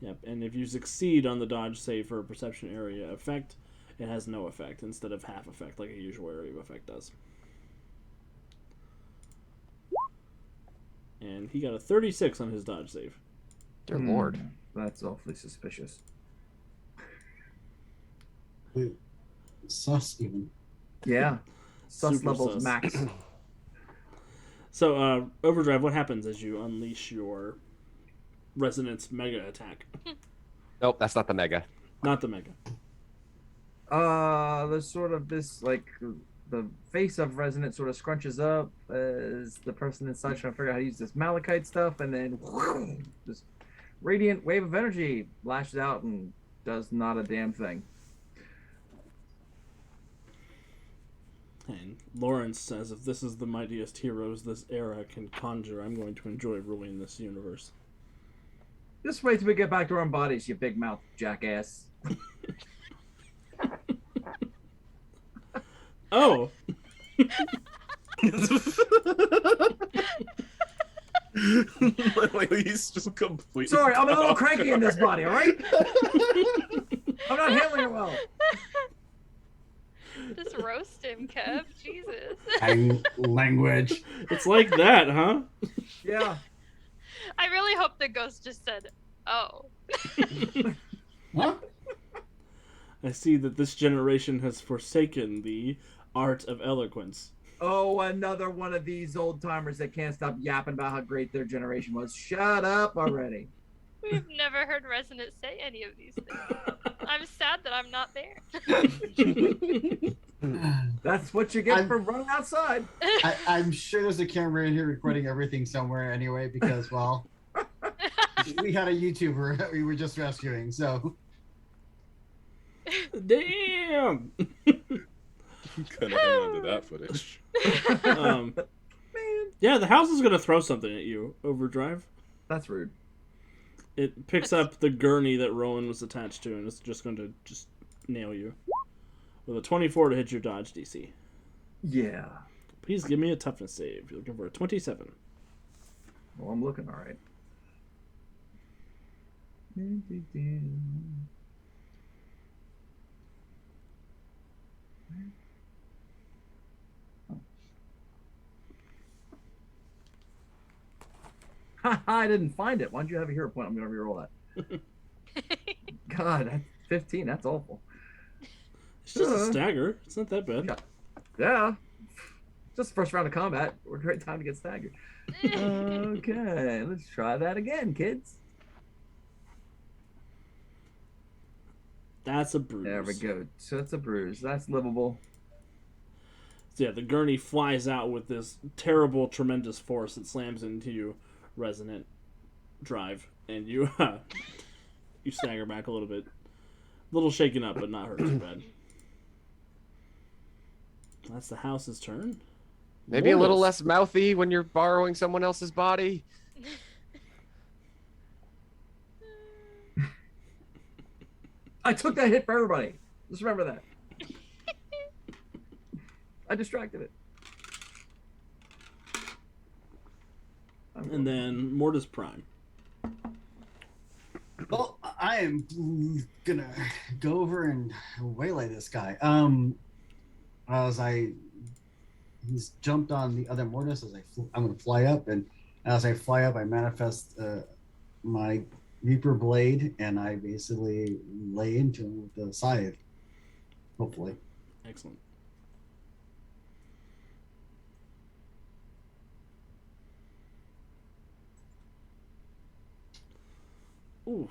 Yep. And if you succeed on the dodge save for a perception area effect, it has no effect instead of half effect like a usual area of effect does. And he got a 36 on his dodge save. Dear Lord. That's awfully suspicious. Wait, sus even. Yeah. Sus Super levels sus. max. So, Overdrive, what happens as you unleash your Resonance Mega attack? Nope, that's not the mega. Not the Mega. There's sort of this, like, the face of Resonance sort of scrunches up as the person inside trying to figure out how to use this Malachite stuff, and then this radiant wave of energy lashes out and does not a damn thing. And Lawrence says, if this is the mightiest heroes this era can conjure, I'm going to enjoy ruling this universe. Just wait till we get back to our own bodies, you big mouth jackass. Oh! Like, he's just completely. Sorry, I'm a little cranky in this body, alright? I'm not handling it well. Just roast him, Kev. Jesus. Language. It's like that, huh? Yeah. I really hope the ghost just said, "Oh." Huh? I see that this generation has forsaken the art of eloquence. Oh, another one of these old timers that can't stop yapping about how great their generation was. Shut up already. We've never heard Resonance say any of these things. I'm sad that I'm not there. That's what you get I'm- for running outside. I'm sure there's a camera in here recording everything somewhere anyway, because, well, we had a YouTuber we were just rescuing, so. Damn! Gonna hang on to that footage. um, yeah, the house is going to throw something at you, Overdrive. That's rude. It picks up the gurney that Rowan was attached to, and it's just going to just nail you. With a 24 to hit your dodge DC. Yeah. Please give me a toughness save. You're looking for a 27. Well, I'm looking all right. I didn't find it. Why'd you have a hero point? I'm gonna reroll that. God, that's 15. That's awful. It's just a stagger. It's not that bad. Yeah. Just the first round of combat. What a great time to get staggered. Okay, let's try that again, kids. That's a bruise. There we go. So it's a bruise. That's livable. So yeah, the gurney flies out with this terrible, tremendous force that slams into you, resonant drive, and you you stagger back a little bit. A little shaken up, but not hurt too bad. That's the house's turn. Maybe a little Mortis. less mouthy when you're borrowing someone else's body. I took that hit for everybody. Just remember that. I distracted it. And then Mortis Prime. Well, I am gonna go over and waylay this guy. He's jumped on the other Mortis I'm gonna fly up, and as I fly up, I manifest my Reaper blade, and I basically lay into him with the scythe. Hopefully. Excellent. Ooh,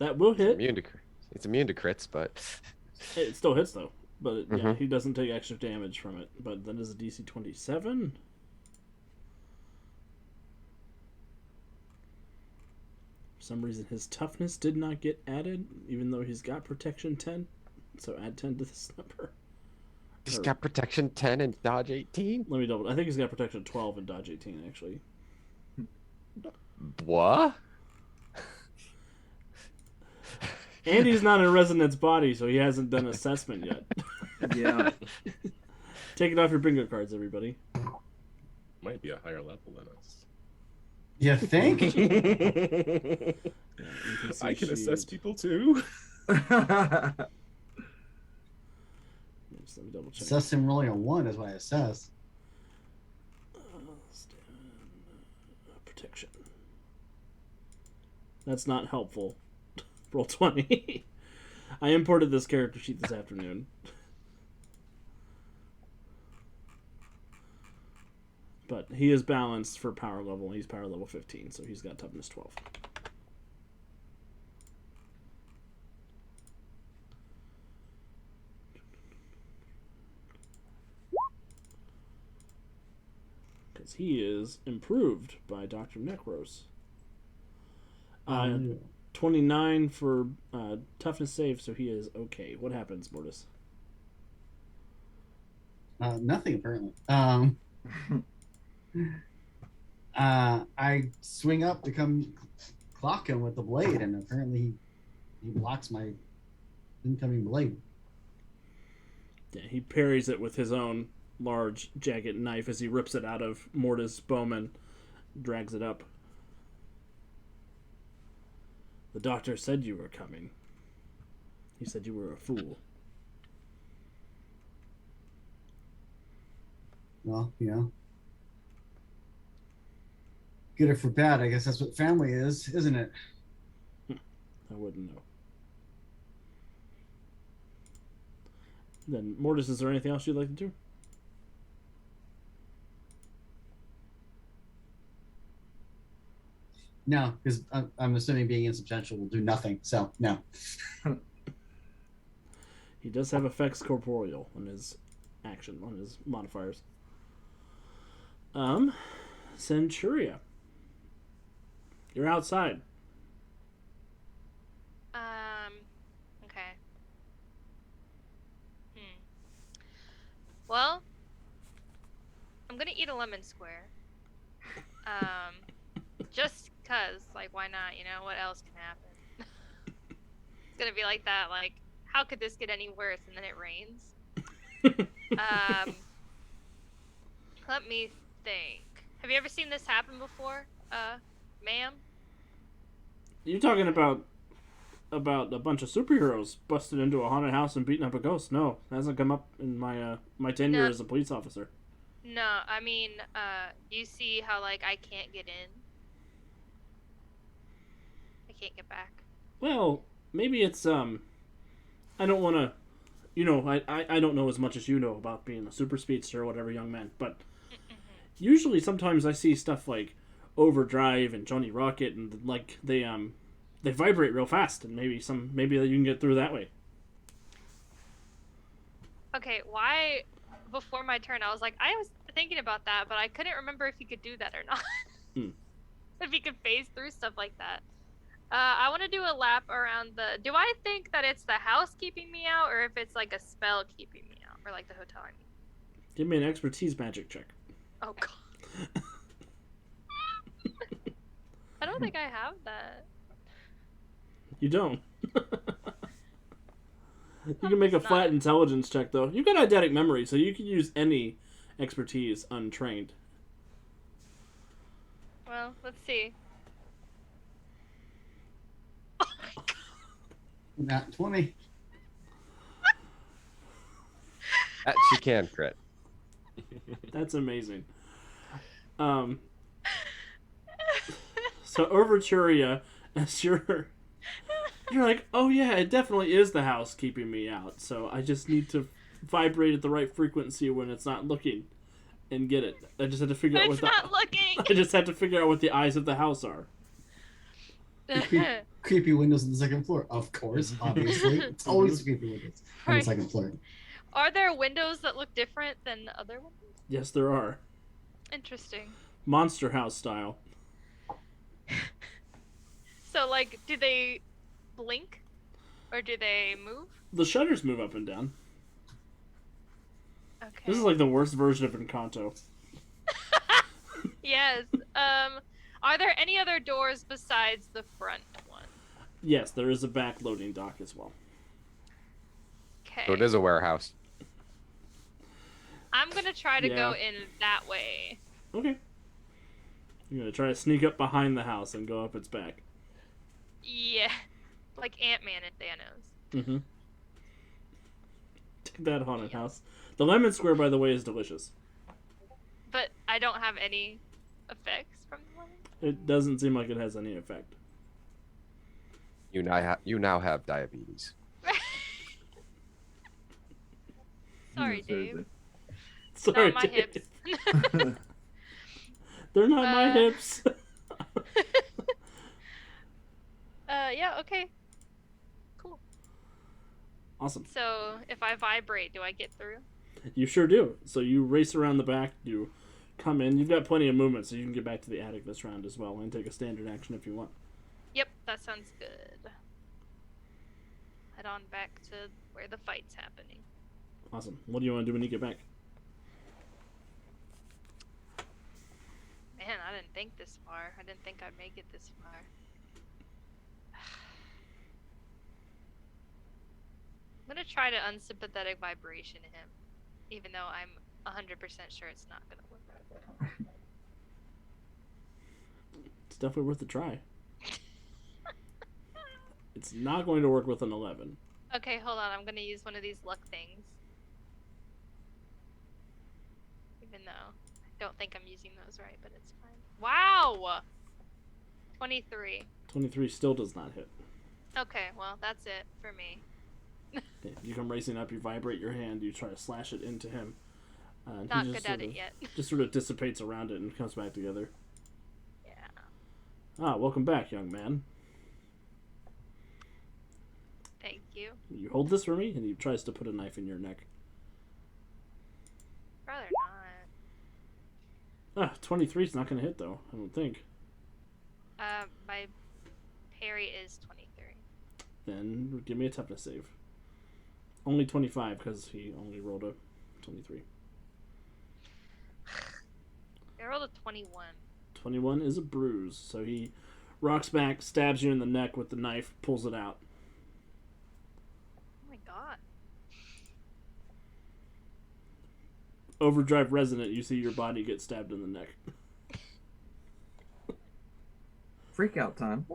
that will hit. It's immune to crits, but It still hits though. But yeah, Mhm. he doesn't take extra damage from it. But that is a DC 27. For some reason, his toughness did not get added, even though he's got protection 10. So add 10 to this number. he's got protection 10 and dodge 18. Let me double. I think he's got protection 12 and dodge 18 actually. What? And he's not in Resonant's body, so he hasn't done assessment yet. Yeah. Take it off your bingo cards, everybody. Might be a higher level than us. You think? Yeah, I can assess sheet. people too. Yes, let me double check. Assess him rolling a 1 is what I assess. Protection. That's not helpful. Roll 20. I imported this character sheet this afternoon. But he is balanced for power level. He's power level 15, so he's got toughness 12. Because he is improved by Dr. Necros. 29 for toughness save, so he is okay. What happens, Mortis? Nothing apparently. I swing up to come clock him with the blade, and apparently he blocks my incoming blade. Yeah, he parries it with his own large, jagged knife as he rips it out of Mortis' Bowman, drags it up. The doctor said you were coming. He said you were a fool. Well, you know, good or for bad, I guess that's what family is, isn't it? I wouldn't know. Then, Mortis, is there anything else you'd like to do? No, because I'm assuming being insubstantial will do nothing. So no. He does have effects corporeal on his action, on his modifiers. Centuria. You're outside. Okay. Well, I'm gonna eat a lemon square. Just cause, like, why not? You know, what else can happen? It's gonna be like that, like, how could this get any worse? And then it rains. Let me think. Have you ever seen this happen before, ma'am? You're talking about about a bunch of superheroes busted into a haunted house and beating up a ghost. No, that hasn't come up in my tenure No. as a police officer. No, I mean, you see how, like, I can't get in? I can't get back. Well, maybe it's I don't want to, I don't know as much as you know about being a super speedster or whatever, young man. But usually, sometimes I see stuff like Overdrive and Johnny Rocket, and like they vibrate real fast, and maybe you can get through that way. Okay, why? Before my turn, I was like, I was thinking about that, but I couldn't remember if you could do that or not. If you could phase through stuff like that. I want to do a lap around the. Do I think that it's the house keeping me out, or if it's like a spell keeping me out, or like the hotel? I mean. Give me an expertise magic check. Oh god. I don't think I have that. You don't. You can make a flat intelligence check, though. You've got eidetic memory, so you can use any expertise untrained. Well, let's see. Nat 20. That she can crit. That's amazing. So Overturia, as you're like, oh yeah, it definitely is the house keeping me out. So I just need to vibrate at the right frequency when it's not looking, and get it. I just had to figure out what It's not looking. I just had to figure out what the eyes of the house are. Creepy windows on the second floor. Of course, obviously. It's always creepy windows on the Right. second floor. Are there windows that look different than other ones? Yes, there are. Interesting. Monster house style. So, like, do they blink? Or do they move? The shutters move up and down. Okay. This is like the worst version of Encanto. Yes. Are there any other doors besides the front one? Yes, there is a back loading dock as well. Okay. So it is a warehouse. I'm gonna try to go Yeah. in that way. Okay. You're gonna try to sneak up behind the house and go up its back. Yeah. Like Ant-Man and Thanos. Mm-hmm. Take that, haunted house. The lemon square, by the way, is delicious. But I don't have any effects from the one. It doesn't seem like it has any effect. You now have diabetes. Sorry, Dave. Sorry, Not my Dave. hips. They're not my hips. Yeah, okay. Cool. Awesome. So, if I vibrate, do I get through? You sure do. So you race around the back, you come in. You've got plenty of movement, so you can get back to the attic this round as well and take a standard action if you want. Yep, that sounds good. Head on back to where the fight's happening. Awesome. What do you want to do when you get back? Man, I didn't think this far. I didn't think I'd make it this far. I'm gonna try to unsympathetic vibration him, even though I'm 100% sure it's not gonna work. It's definitely worth a try. It's not going to work with an 11. Okay, hold on. I'm gonna use one of these luck things. Even though I don't think I'm using those right, but it's fine. Wow! 23. 23 still does not hit. Okay, well, that's it for me. Okay, you come racing up, you vibrate your hand, you try to slash it into him. And Not he good just at sort it of, yet. just sort of dissipates around it and comes back together. Yeah. Ah, welcome back, young man. Thank you. You hold this for me? And he tries to put a knife in your neck. Rather Ah, 23 is not going to hit, though, I don't think. not. My parry is 23. Then give me a toughness save. Only 25, because he only rolled a 23. I rolled a 21. 21 is a bruise, so he rocks back, stabs you in the neck with the knife, pulls it out. Oh my god. Overdrive resonant, you see your body get stabbed in the neck. Freak out time.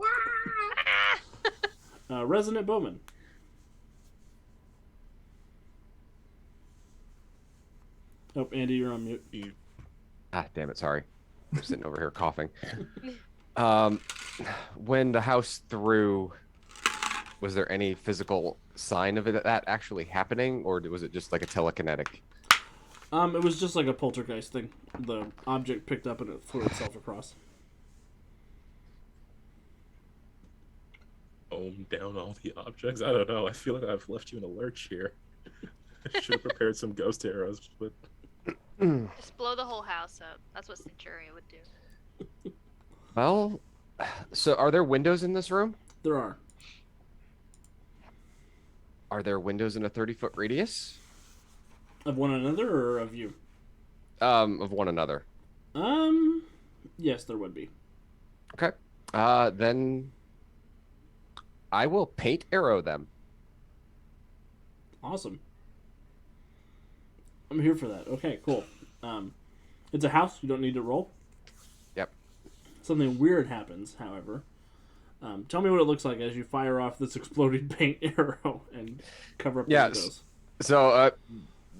Resonant Bowman. Oh, Andy, you're on mute. Ah, damn it! Sorry, I'm sitting over here coughing. When the house threw, was there any physical sign of that actually happening, or was it just like a telekinetic? It was just like a poltergeist thing. The object picked up and it threw itself across. Down all the objects. I don't know. I feel like I've left you in a lurch here. I should have prepared some ghost arrows, but Just blow the whole house up. That's what Centuria would do. Well, so are there windows in this room? There are. Are there windows in a 30-foot radius? Of one another or of you? Of one another. Yes, there would be. Okay. Then I will paint arrow them. Awesome. I'm here for that. Okay, cool. It's a house. You don't need to roll. Yep. Something weird happens, however. Tell me what it looks like as you fire off this exploding paint arrow and cover up the windows. So,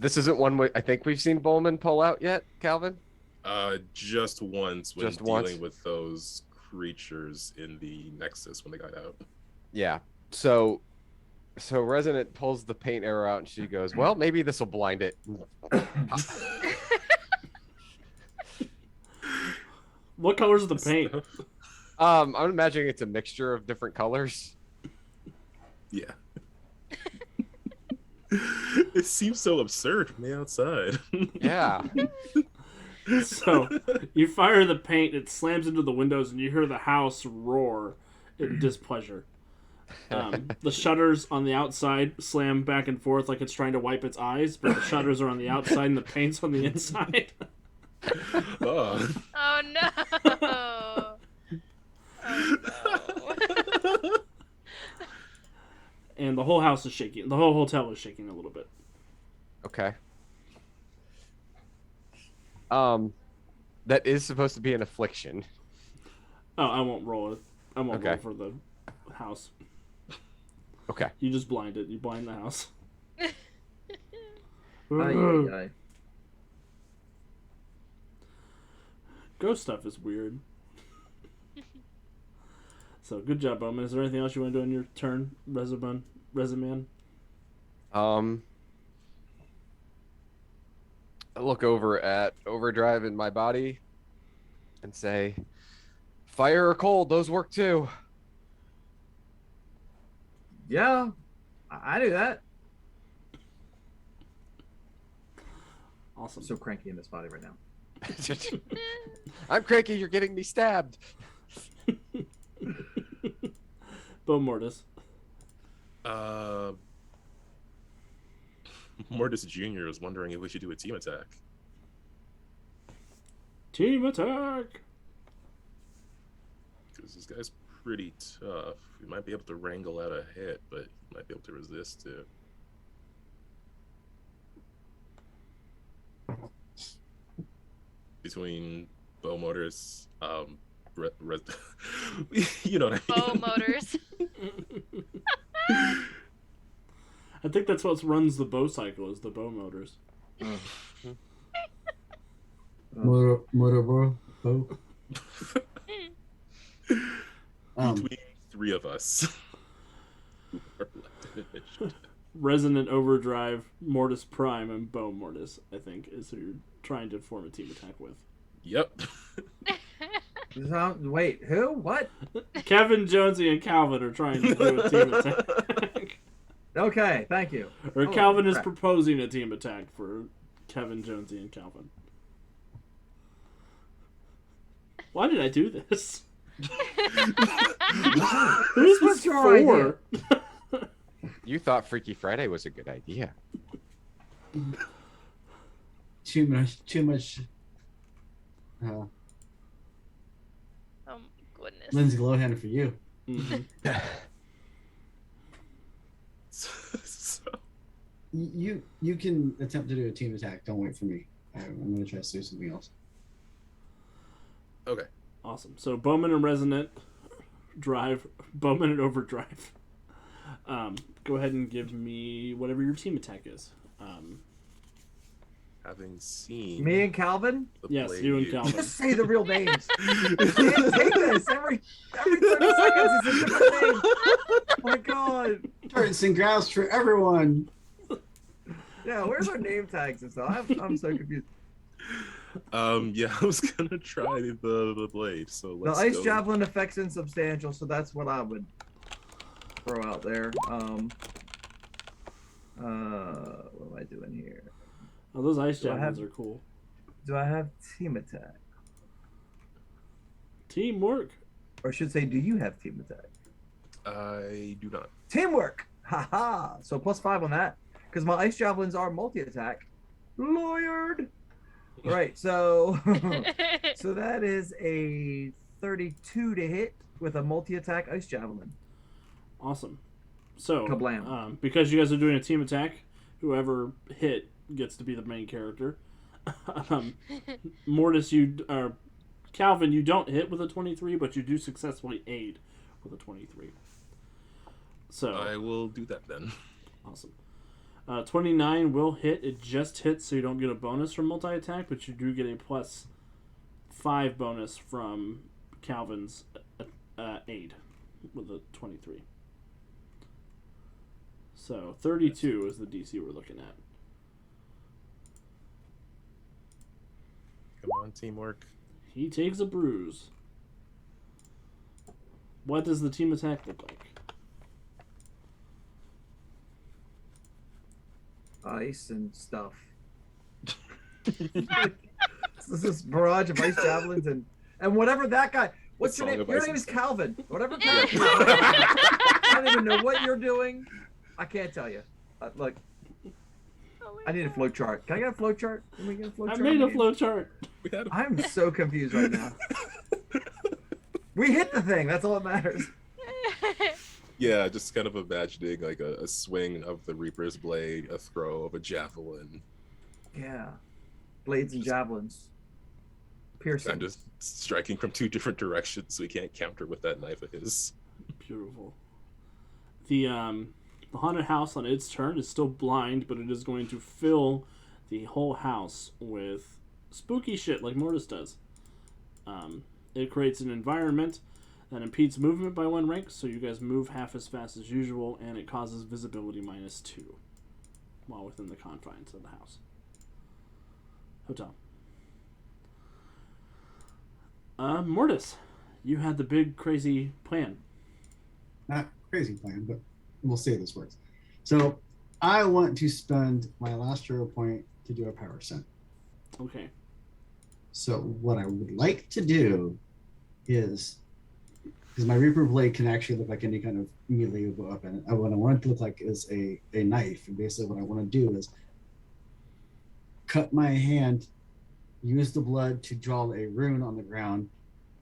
this isn't one I think we've seen Bowman pull out yet, Calvin? just once when Just dealing once? with those creatures in the Nexus when they got out. Yeah. So Resonant pulls the paint arrow out and she goes, well, maybe this will blind it. What color's the paint? I'm imagining it's a mixture of different colors. Yeah. It seems so absurd from the outside. Yeah. So, you fire the paint, it slams into the windows, and you hear the house roar in displeasure. The shutters on the outside slam back and forth like it's trying to wipe its eyes, but the shutters are on the outside and the paint's on the inside. Oh. Oh no! Oh no! And the whole house is shaking. The whole hotel is shaking a little bit. Okay. That is supposed to be an affliction. Oh, I won't roll it. I won't roll Okay. for the house. Okay. You just blind it. You blind the house. Ay, ay, ay. Ghost stuff is weird. So, good job, Bowman. Is there anything else you want to do on your turn, Resuman? I look over at Overdrive in my body and say, fire or cold, those work too. Yeah, I do that. Awesome. I'm so cranky in this body right now. I'm cranky, you're getting me stabbed. Bo Mortis. Mortis Jr. was wondering if we should do a team attack. Team attack! Because this guy's pretty tough. We might be able to wrangle out a hit, but he might be able to resist too. Between Bow Motors, you know what I Bow mean. motors. I think that's what runs the bow cycle, is the bow motors. Motor bow. Between three of us. Who are left in initiative. Resonant Overdrive, Mortis Prime, and Bow Mortis, I think, is who you're trying to form a team attack with. Yep. Wait, who? What? Kevin, Jonesy, and Calvin are trying to do a team attack. Okay, thank you. Or Oh, Calvin is crap. proposing a team attack for Kevin, Jonesy, and Calvin. Why did I do this? Who's was this your for? You thought Freaky Friday was a good idea. Too much. Oh goodness. Lindsay Lohan for you. Mhm. So, You can attempt to do a team attack. Don't wait for me. I'm gonna try to do something else. okay. Awesome. So Bowman and Resonant drive. Bowman and Overdrive Go ahead and give me whatever your team attack is. Having seen Me and Calvin? the Yes, blade you and used- Calvin. Just say the real names. Can't take this. Every 30 seconds is a different name. Oh my god. Turrets and grouse for everyone. Yeah, where's our name tags and stuff? I'm so confused. Yeah, I was gonna try the blade. So The let's ice go. javelin effect's insubstantial, so that's what I would throw out there. What am I doing here? Oh, those ice Do I javelins have- are cool. Do I have team attack? Teamwork. Or I should say, do you have team attack? I do not. Teamwork! Haha! So +5 on that. Because my ice javelins are multi-attack. Lawyered! Right, so so that is a 32 to hit with a multi-attack ice javelin. Awesome. So, Kablam. because you guys are doing a team attack, whoever hit gets to be the main character. Mortis, Calvin, you don't hit with a 23, but you do successfully aid with a 23. So I will do that then. awesome. 29 will hit. It just hits, so you don't get a bonus from multi-attack, but you do get a +5 bonus from Calvin's aid with a 23. So 32 is the DC we're looking at. Come on, teamwork. He takes a bruise. What does the team attack look like? Ice and stuff. This is barrage of ice javelins and whatever that guy. What's your Song name? of Your Ice name and is Stuff. Calvin. Whatever Calvin. I don't even know what you're doing. I can't tell you. Look, I need a flow chart. Can I get a flow chart? Can we get a flow I chart? made a flow chart. We had a- I'm so confused right now. We hit the thing. That's all that matters. Yeah, just kind of imagining like a swing of the Reaper's blade, a throw of a javelin, Yeah. Blades and javelins. Piercing. kind of striking from two different directions, so he can't counter with that knife of his. Beautiful. The haunted house on its turn is still blind, but it is going to fill the whole house with spooky shit like Mortis does. It creates an environment that impedes movement by 1 rank, so you guys move half as fast as usual, and it causes visibility -2 while within the confines of the house. Hotel. Mortis, you had the big crazy plan. Not crazy plan, but we'll see if this works. So I want to spend my last hero point to do a power send. Okay. So what I would like to do is, because my Reaper blade can actually look like any kind of melee weapon. What I want it to look like is a knife. And basically what I want to do is cut my hand, use the blood to draw a rune on the ground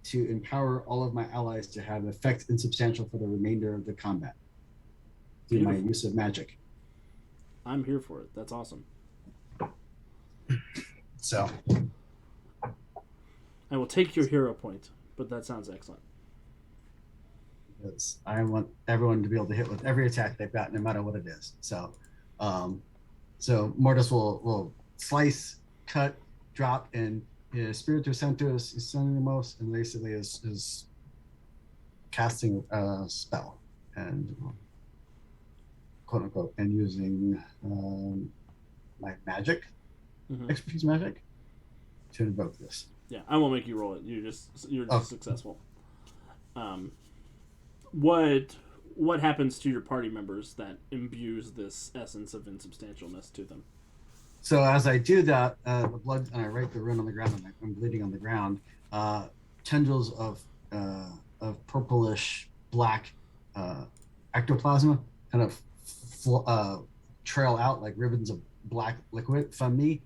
to empower all of my allies to have effect insubstantial for the remainder of the combat through my Beautiful. use of magic. I'm here for it. That's awesome. So I will take your hero point, but that sounds excellent. because I want everyone to be able to hit with every attack they've got, no matter what it is. So, so Mortis will slice, cut, drop, and Spiritus Centus is most, and basically is casting a spell and quote unquote, and using my magic, Mhm. expertise magic, to invoke this. Yeah, I won't make you roll it. You're just Oh. successful. What happens to your party members that imbues this essence of insubstantialness to them? So as I do that, the blood, and I write the rune on the ground, and I'm bleeding on the ground. Tendrils of purplish black ectoplasma kind of trail out like ribbons of black liquid from me,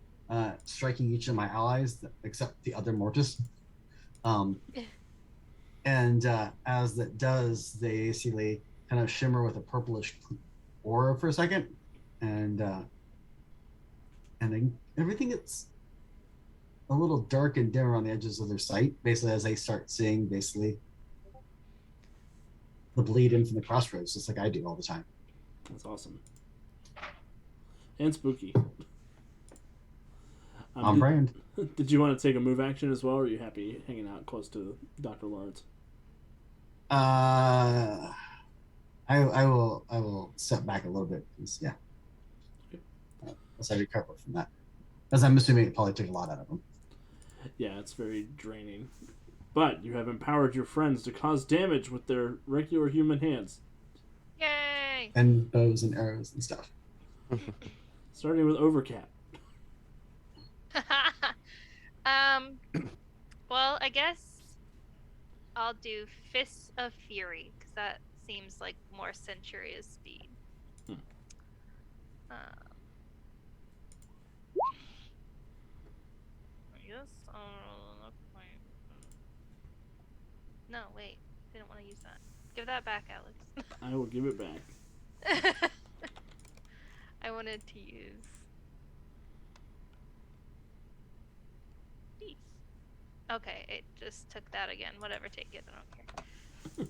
striking each of my allies except the other Mortis. And as that does, they basically kind of shimmer with a purplish aura for a second, and then everything gets a little dark and dim around the edges of their sight, basically as they start seeing basically the bleed in from the crossroads, just like I do all the time. That's awesome. And spooky. On brand. Did you want to take a move action as well, or are you happy hanging out close to Dr. Lawrence? I will step back a little bit. Yeah. Okay. As I recover from that. As I'm assuming it probably took a lot out of them. Yeah, it's very draining. But you have empowered your friends to cause damage with their regular human hands. Yay! And bows and arrows and stuff. Starting with Overcap. Well, I guess I'll do Fists of Fury, because that seems like more Centuria's speed. Yes. No, wait. Didn't want to use that. Give that back, Alex. I will give it back. I wanted to use these. Okay, it just took that again. Whatever, take it. I don't care.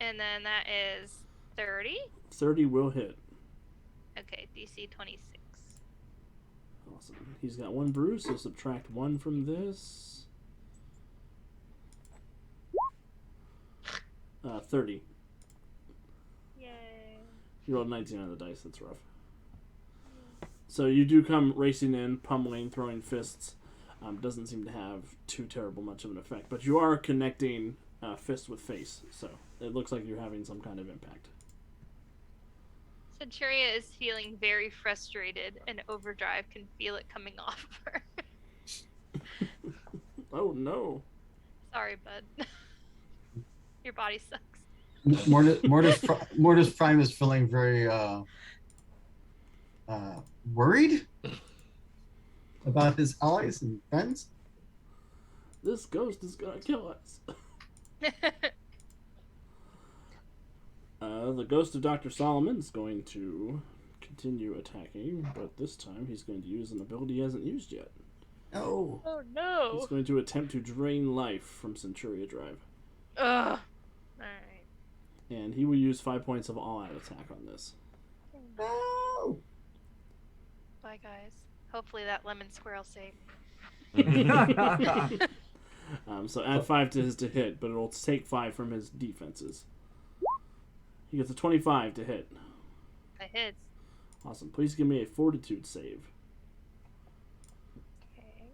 And then that is 30. 30 will hit. Okay, DC 26. Awesome. He's got 1 bruise, so subtract 1 from this. 30. Yay. You rolled 19 on the dice. That's rough. So you do come racing in, pummeling, throwing fists. Doesn't seem to have too terrible much of an effect, but you are connecting fist with face, so it looks like you're having some kind of impact. Centuria is feeling very frustrated, and Overdrive can feel it coming off of her. Oh no. Sorry, bud. Your body sucks. Mortis Prime is feeling very worried about his allies and friends. This ghost is gonna kill us. The ghost of Dr. Solomon is going to continue attacking, but this time he's going to use an ability he hasn't used yet. No. Oh no! He's going to attempt to drain life from Centuria Drive. Ugh. Alright. And he will use 5 points of all-out attack on this. No. Bye, guys. Hopefully that lemon squirrel saved So add 5 to his to hit, but it'll take 5 from his defenses. He gets a 25 to hit. That hits. Awesome. Please give me a fortitude save. Okay.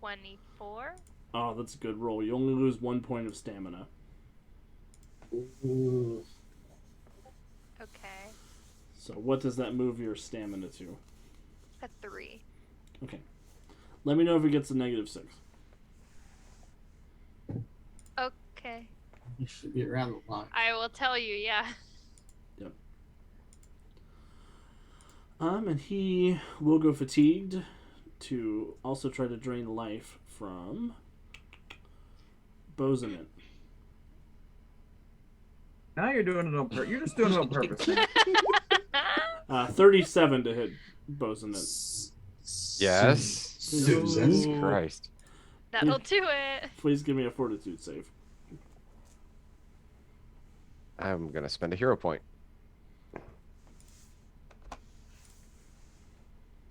24. Oh, that's a good roll. You only lose 1 point of stamina. Ooh. Okay. So what does that move your stamina to? A 3. Okay. Let me know if it gets a -6. Okay. You should be around the block. I will tell you, yeah. Yep. And he will go fatigued to also try to drain life from Bozeman. Now you're doing it on purpose. You're just doing it on purpose. 37 to hit Bozeman. Yes. Susan. Jesus Christ. That'll do it. Please give me a fortitude save. I'm going to spend a hero point.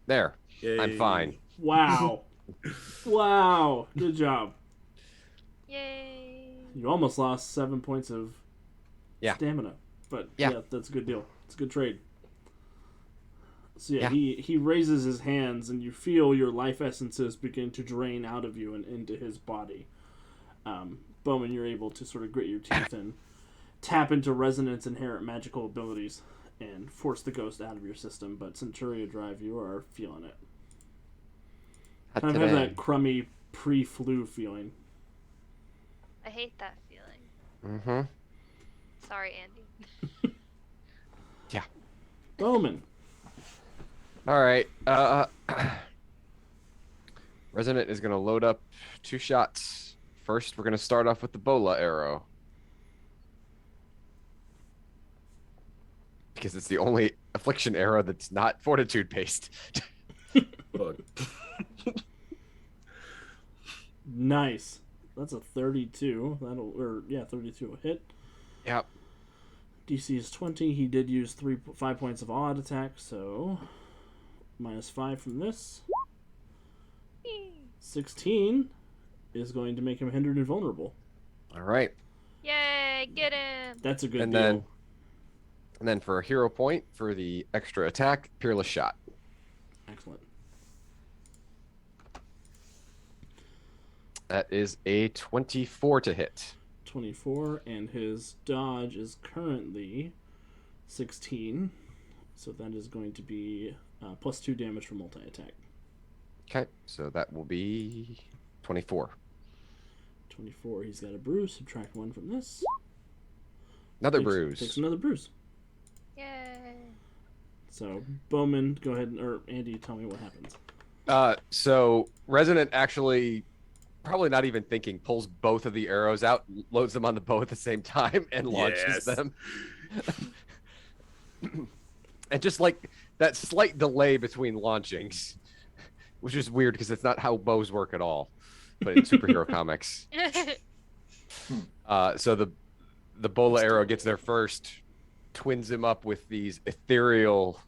There. I'm Yay. fine. Wow. Wow. Good job. Yay. You almost lost 7 points of Yeah. stamina. But Yeah. yeah, that's a good deal. It's a good trade. So yeah, Yeah. he raises his hands and you feel your life essences begin to drain out of you and into his body. Bowman, you're able to sort of grit your teeth and tap into Resonant's inherent magical abilities and force the ghost out of your system. But Centuria Drive, you are feeling it. Not Kind of have today. that crummy pre-flu feeling. I hate that feeling. Mm-hmm. Sorry, Andy. Yeah. Bowman. All right. Resonant is going to load up 2 shots. First, we're going to start off with the bola arrow. Because it's the only affliction arrow that's not fortitude based. Look, Nice. That's a 32. 32 will hit. Yep. DC is 20. He did use 5 points of odd attack, so -5 from this. 16 is going to make him hindered and vulnerable. All right. Yay, get him! That's a good And deal. then for a hero point for the extra attack, Peerless Shot. Excellent. That is a 24 to hit. 24, and his dodge is currently 16, so that is going to be +2 damage for multi-attack. Okay, so that will be 24. 24, he's got a bruise. Subtract 1 from this. Another bruise. Takes another bruise. Yay! So, Bowman, go ahead, or Andy, tell me what happens. So Resonant actually, probably not even thinking, pulls both of the arrows out, loads them on the bow at the same time, and launches Yes. them. And just like that slight delay between launchings, which is weird because it's not how bows work at all, but in superhero comics. So the bola arrow gets there first, twins him up with these ethereal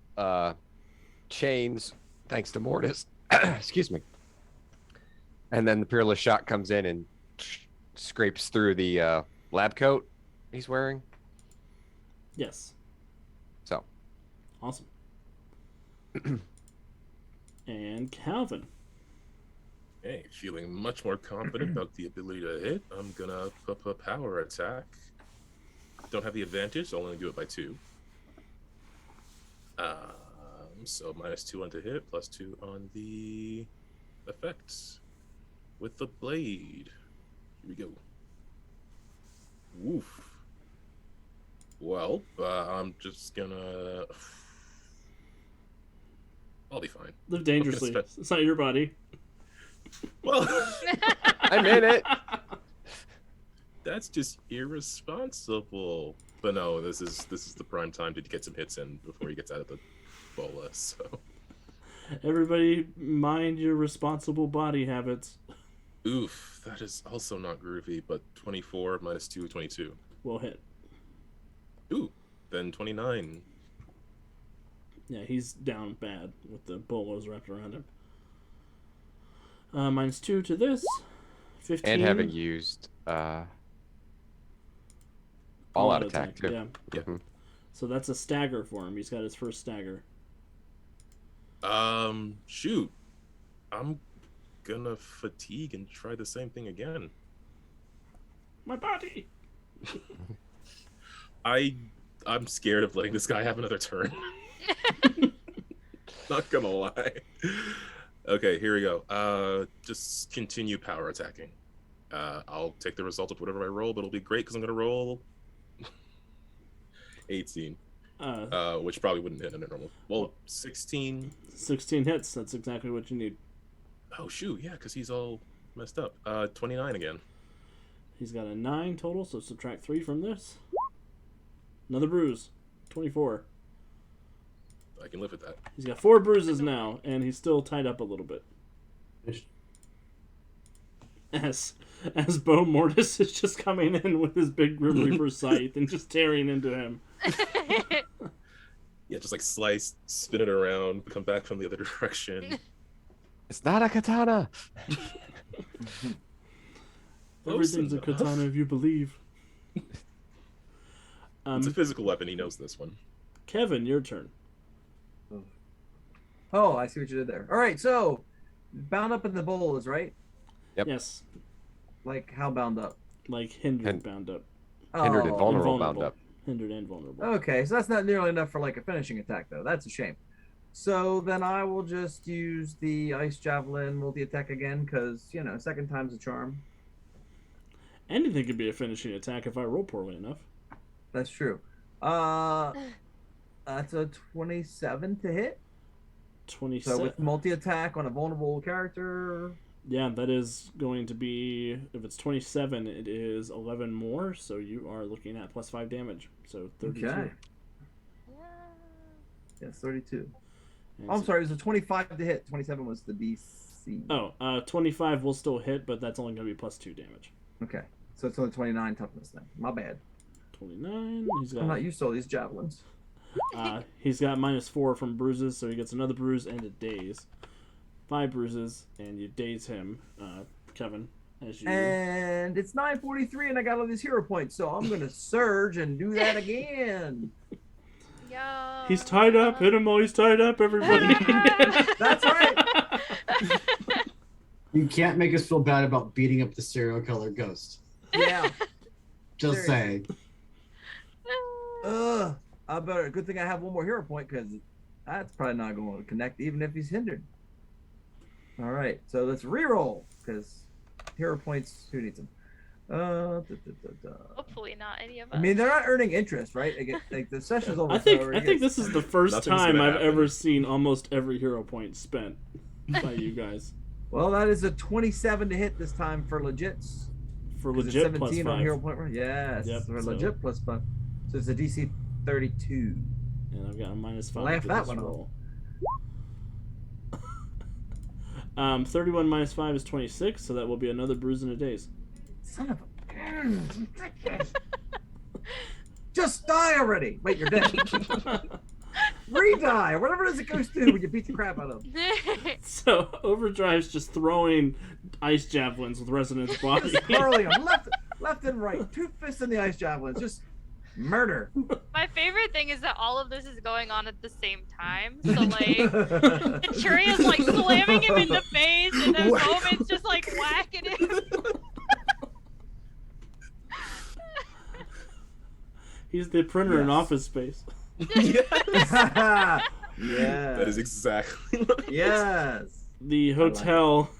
chains, thanks to Mortis. Excuse me. And then the Peerless Shot comes in and scrapes through the lab coat he's wearing. Yes. So. Awesome. And Calvin. Hey, feeling much more confident about the ability to hit. I'm gonna put a power attack. Don't have the advantage, so I'll only do it by 2. So -2 on to hit, +2 on the effects with the blade. Here we go. Woof. Well, I'm just gonna. I'll be fine. Live dangerously. It's not your body. Well, I'm in it. that's just irresponsible. But no, this is the prime time to get some hits in before he gets out of the bola. So Everybody, mind your responsible body habits. oof, that is also not groovy. But 24 -2, 22. Will hit. Ooh, then 29. Yeah, he's down bad with the bolos wrapped around him. -2 to this. 15. And having used all-out attack, too. Yeah. Mhm. So that's a stagger for him. He's got his first stagger. Shoot, I'm gonna fatigue and try the same thing again. My body! I'm scared of letting this guy have another turn. Not gonna lie. Okay, here we go. Just continue power attacking. I'll take the result of whatever I roll, but it'll be great because I'm gonna roll 18, which probably wouldn't hit in a normal. Well, 16. 16 hits. That's exactly what you need. Oh shoot, yeah, because he's all messed up. 29 again. He's got a 9 total, so subtract 3 from this. Another bruise. 24. I can live with that. He's got 4 bruises now, and he's still tied up a little bit. As Bo Mortis is just coming in with his big Grim Reaper scythe and just tearing into him. Yeah, just like slice, spin it around, come back from the other direction. It's not a katana. Everything's a katana if you believe. It's a physical weapon. He knows this one. Kevin, your turn. Oh, I see what you did there. All right, so bound up in the bolas, right? Yep. Yes, Like how bound up? like hindered, bound up. Hindered and Oh, vulnerable bound up. Hindered and vulnerable. Okay, so that's not nearly enough for like a finishing attack, though. That's a shame. So then I will just use the ice javelin multi-attack again, because second time's a charm. Anything could be a finishing attack if I roll poorly enough. That's true. That's a 27 to hit. 27. So with multi-attack on a vulnerable character. Yeah, that is going to be, if it's 27, it is 11 more, so you are looking at +5 damage. So 32. Okay. Yes, 32. Oh, I'm sorry, it was a 25 to hit. 27 was the DC. 25 will still hit, but that's only going to be +2 damage. Okay, so it's only 29 toughness then. My bad. 29. I'm not used to all these javelins. He's got -4 from bruises, so he gets another bruise and a daze. 5 bruises, and you daze him, Kevin. As you... And it's 9:43, and I got all these hero points, so I'm gonna surge and do that again. Yeah. He's tied up. Hit him while he's tied up, everybody. That's right. You can't make us feel bad about beating up the serial killer ghost. Yeah. Just Seriously. say. I better. Good thing I have one more hero point because that's probably not going to connect, even if he's hindered. All right, so let's reroll because hero points. Who needs them? Hopefully not any of us. I mean, they're not earning interest, right? Like the session's over. I think this is the first Nothing's time gonna I've happen. ever seen almost every hero point spent by you guys. Well, that is a 27 to hit this time for legits. For 'Cause it's legit 17 on +5. hero point. Yes, Yep, for so- legit +5. So it's a DC 32. And I've got a -5. Laugh to that this one off. roll. 31 -5 is 26, so that will be another bruise and a daze. Son of a. Just die already! Wait, you're dead. Re-die, or whatever it is it goes to when you beat the crap out of them. So Overdrive's just throwing ice javelins with Resonance body. Just hurling them left and right. 2 fists in the ice javelins. Just murder. My favorite thing is that all of this is going on at the same time. So like Centurion's like slamming him in the face, and then Bowman's just like whacking him. He's the printer in Yes. Office Space. Yes. Yeah. That is exactly what Yes. The hotel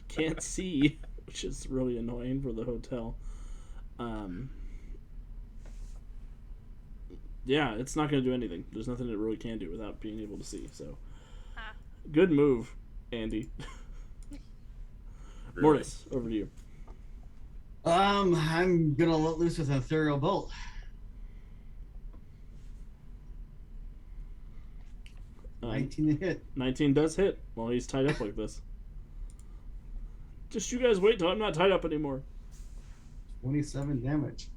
can't see, which is really annoying for the hotel. Yeah, it's not going to do anything. There's nothing it really can do without being able to see. So, good move, Andy. Really. Mortis, over to you. I'm gonna let loose with an ethereal bolt. Um, 19 to hit. 19 does hit while he's tied up like this. Just you guys wait till I'm not tied up anymore. 27 damage.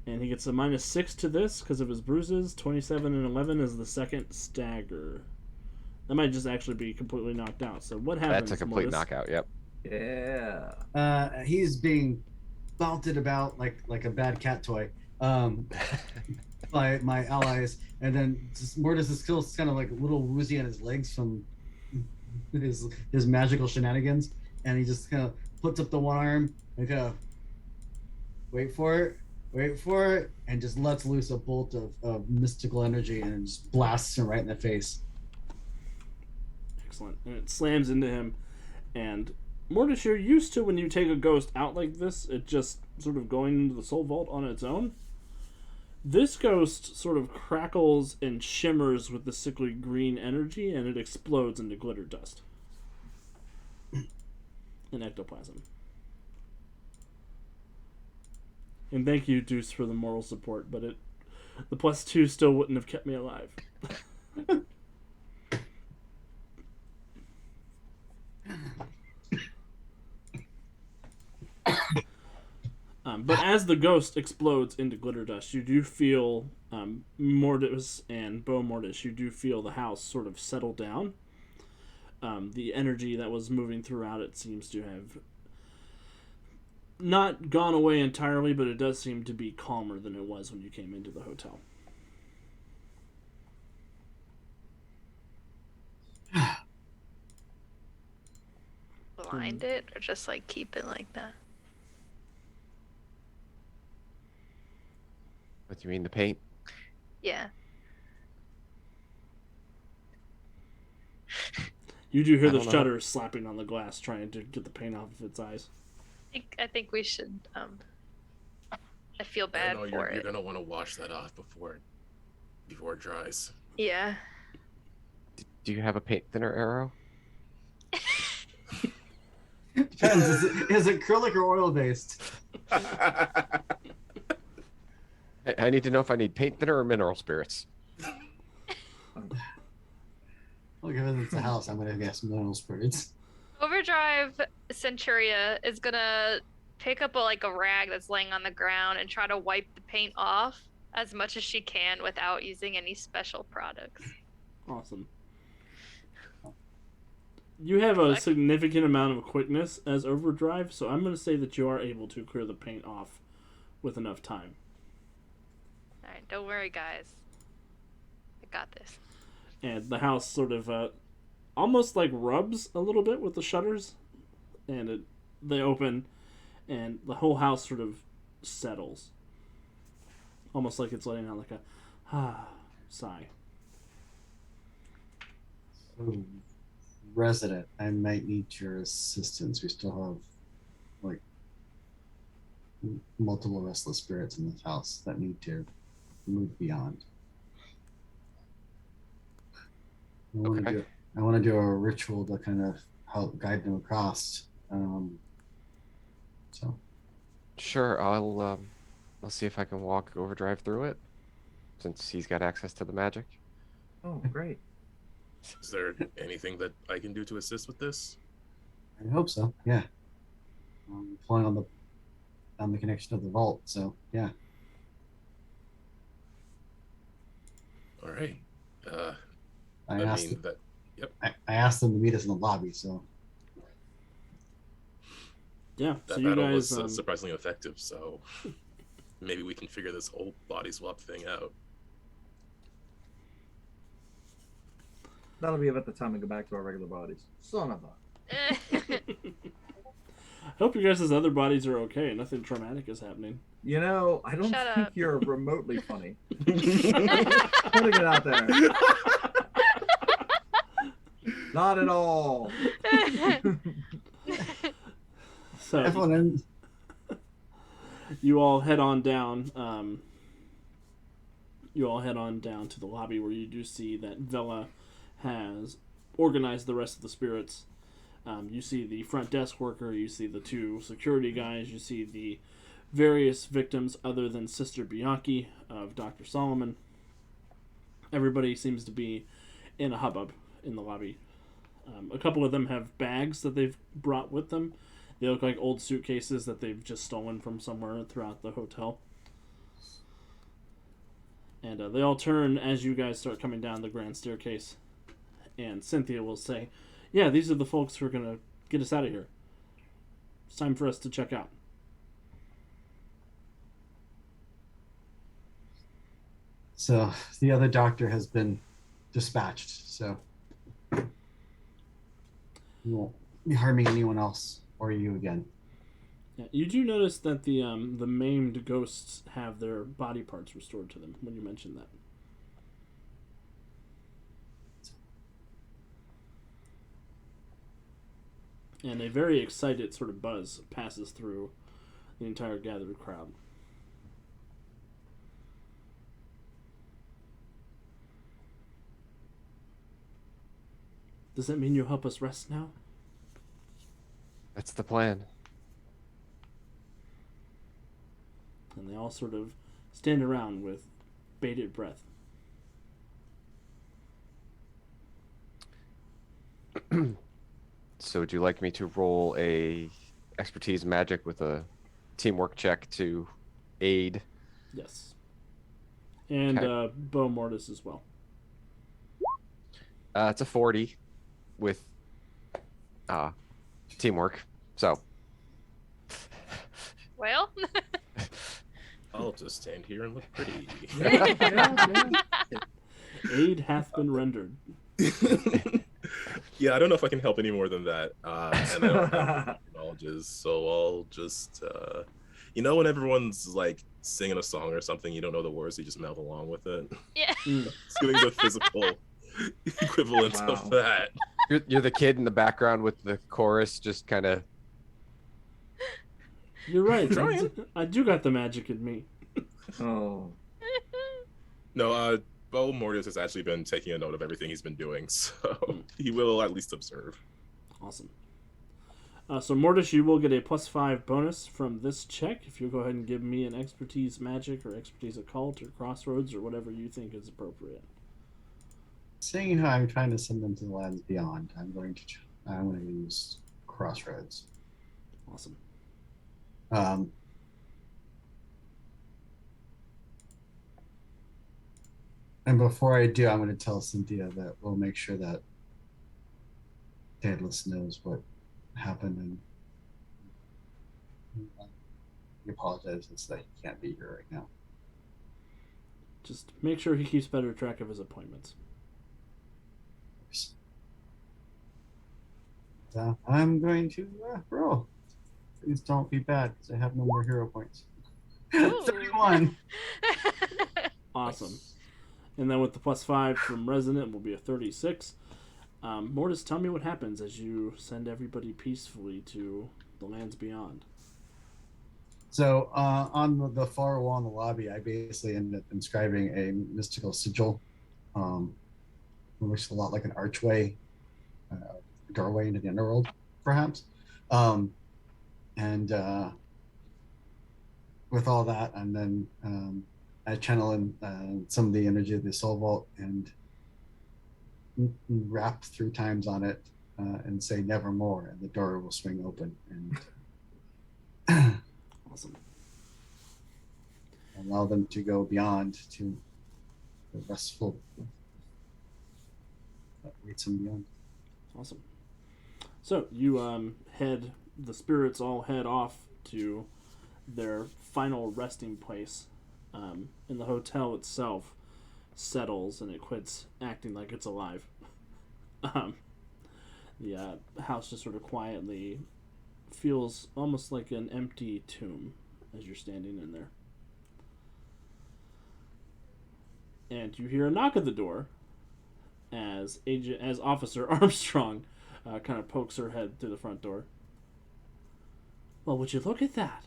And he gets a -6 to this because of his bruises. 27 and 11 is the second stagger. That might just actually be completely knocked out. So what happens? That's a complete Mortis? knockout. Yep. Yeah. He's being belted about like a bad cat toy by my allies, and then Mortis is still kind of like a little woozy on his legs from his magical shenanigans, and he just kind of puts up the one arm and kind of wait for it, and just lets loose a bolt of mystical energy and just blasts him right in the face. Excellent. And it slams into him. And Mortis, you're used to when you take a ghost out like this, it just sort of going into the soul vault on its own. This ghost sort of crackles and shimmers with the sickly green energy, and it explodes into glitter dust. And ectoplasm. And thank you, Deuce, for the moral support, but the +2 still wouldn't have kept me alive. But as the ghost explodes into glitter dust, you do feel, Mortis and Bo Mortis, you do feel the house sort of settle down. The energy that was moving throughout it seems to have not gone away entirely, but it does seem to be calmer than it was when you came into the hotel. Blind it or just like keep it like that? What do you mean, the paint? Yeah. You do hear I the don't know. shutter slapping on the glass, trying to get the paint off of its eyes. I think we should I feel I bad know for you're it. gonna want to wash that off before it dries. Yeah. Do you have a paint thinner arrow? Depends. Is it acrylic or oil based? I need to know if I need paint thinner or mineral spirits. Well, given it's a house, I'm gonna guess mineral spirits. Overdrive Centuria is gonna pick up a rag that's laying on the ground and try to wipe the paint off as much as she can without using any special products. Awesome. You have a significant amount of quickness as Overdrive, so I'm going to say that you are able to clear the paint off with enough time. Alright, don't worry, guys. I got this. And the house sort of almost like rubs a little bit with the shutters, and they open, and the whole house sort of settles. Almost like it's letting out like a sigh. So, resident, I might need your assistance. We still have like multiple restless spirits in this house that need to move beyond. I want to do a ritual to kind of help guide them across. So Sure, I'll see if I can walk Overdrive through it, since he's got access to the magic. Oh, great. Is there anything that I can do to assist with this? I hope so. Yeah. Pulling on the connection of the vault. So yeah. All right. I asked that. Yep. I asked them to meet us in the lobby. So Yeah, That so you battle guys... was surprisingly effective, so maybe we can figure this whole body swap thing out. That'll be about the time we go back to our regular bodies. Son of a. I hope you guys' other bodies are okay. Nothing traumatic is happening. You know, I don't Shut think up. you're remotely funny. Putting it out there. Not at all. So everyone, you all head on down. You all head on down to the lobby where you do see that Vela has organized the rest of the spirits. You see the front desk worker, you see the two security guys, you see the various victims other than Sister Bianchi of Dr. Solomon. Everybody seems to be in a hubbub in the lobby. A couple of them have bags that they've brought with them. They look like old suitcases that they've just stolen from somewhere throughout the hotel. And they all turn as you guys start coming down the grand staircase. And Cynthia will say, yeah, these are the folks who are going to get us out of here. It's time for us to check out. so the other doctor has been dispatched. So we won't be harming anyone else or you again. Yeah, you do notice that the maimed ghosts have their body parts restored to them when you mentioned that. And a very excited sort of buzz passes through the entire gathered crowd. Does that mean you'll help us rest now? That's the plan. And they all sort of stand around with bated breath. So would you like me to roll a expertise magic with a teamwork check to aid? Yes. And Okay. Bo Mortis as well. It's a 40 with teamwork. So Well, I'll just stand here and look pretty. Aid hath been rendered. Yeah, I don't know if I can help any more than that. And I don't have any knowledges, so I'll just, when everyone's like singing a song or something, you don't know the words, you just mouth along with it. yeah. It's doing the physical equivalent Wow. of that. you're the kid in the background with the chorus just kind of. You're right. Trying. I do got the magic in me. Oh. No, Bo Mortis has actually been taking a note of everything he's been doing, so he will at least observe. Awesome. So Mortis, you will get a +5 bonus from this check if you go ahead and give me an expertise magic or expertise occult or crossroads or whatever you think is appropriate. Seeing how I'm trying to send them to the lands beyond, I'm going to use Crossroads. Awesome. Um, and before I do, I'm going to tell Cynthia that we'll make sure that Daedalus knows what happened, and he apologizes that he can't be here right now. Just make sure he keeps better track of his appointments. I'm going to roll. Please don't be bad, because I have no more hero points. Ooh. 31. Awesome. And then with the +5 from Resonant will be a 36. Mortis, tell me what happens as you send everybody peacefully to the lands beyond. So on the far wall in the lobby, I basically ended up inscribing a mystical sigil, which looks a lot like an archway, doorway into the underworld, perhaps. And with all that, and then I channel in some of the energy of the soul vault and rap 3 times on it and say nevermore, and the door will swing open and Awesome. allow them to go beyond to the restful that waits them beyond. Awesome. So you the spirits all head off to their final resting place, and the hotel itself settles and it quits acting like it's alive. The house just sort of quietly feels almost like an empty tomb as you're standing in there. And you hear a knock at the door as Officer Armstrong kind of pokes her head through the front door. Well, would you look at that?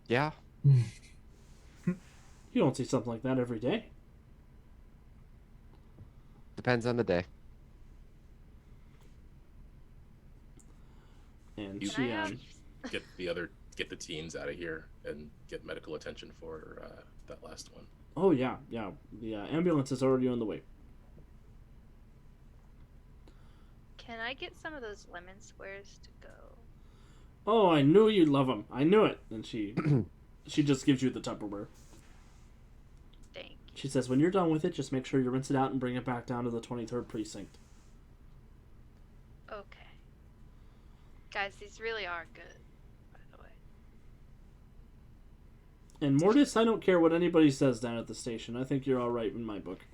Yeah. You don't see something like that every day. Depends on the day. And You she get the teens out of here and get medical attention for that last one. oh yeah, the ambulance is already on the way. Can I get some of those lemon squares to go? Oh, I knew you'd love them. I knew it. And she just gives you the Tupperware. Thank you. She says, when you're done with it, just make sure you rinse it out and bring it back down to the 23rd precinct. Okay. Guys, these really are good, by the way. And Mortis, I don't care what anybody says down at the station. I think you're all right in my book.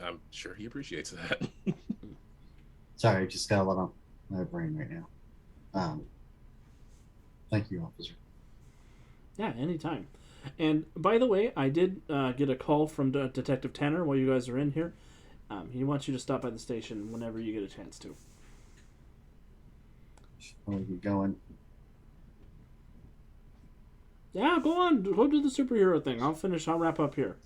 I'm sure he appreciates that. Sorry, just got a lot on my brain right now. Thank you, officer. Yeah, anytime. And by the way, I did get a call from Detective Tanner while you guys are in here. He wants you to stop by the station whenever you get a chance to. I'll be going. Yeah, go on. Go do the superhero thing. I'll wrap up here.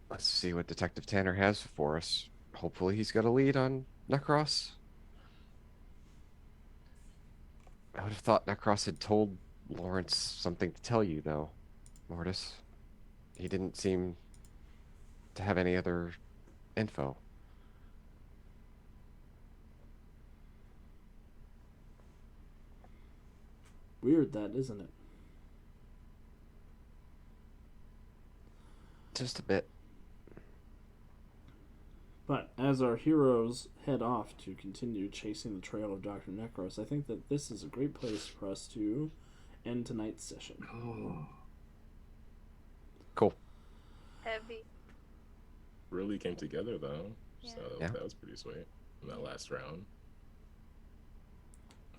Let's see what Detective Tanner has for us. Hopefully he's got a lead on Necros. I would have thought Necros had told Lawrence something to tell you, though, Mortis. He didn't seem to have any other info. Weird that, isn't it? Just a bit. But as our heroes head off to continue chasing the trail of Dr. Necros, I think that this is a great place for us to end tonight's session. Oh. Cool. Heavy. Really came together though, Yeah. so Yeah. that was pretty sweet in that last round.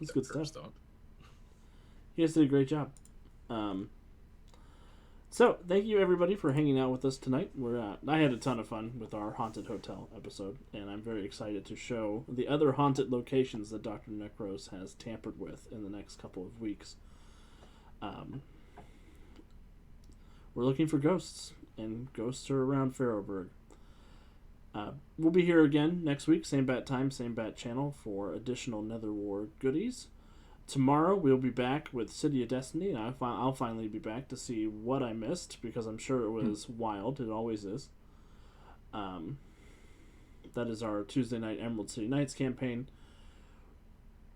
It's That good curb stuff. stomp. You guys did a great job. So, thank you everybody for hanging out with us tonight. I had a ton of fun with our Haunted Hotel episode, and I'm very excited to show the other haunted locations that Dr. Necros has tampered with in the next couple of weeks. we're looking for ghosts, and ghosts are around Farrowburg. We'll be here again next week, same bat time, same bat channel, for additional Netherwar goodies. Tomorrow we'll be back with City of Destiny, and I'll finally be back to see what I missed, because I'm sure it was wild. It always is. That is our Tuesday night Emerald City Nights campaign.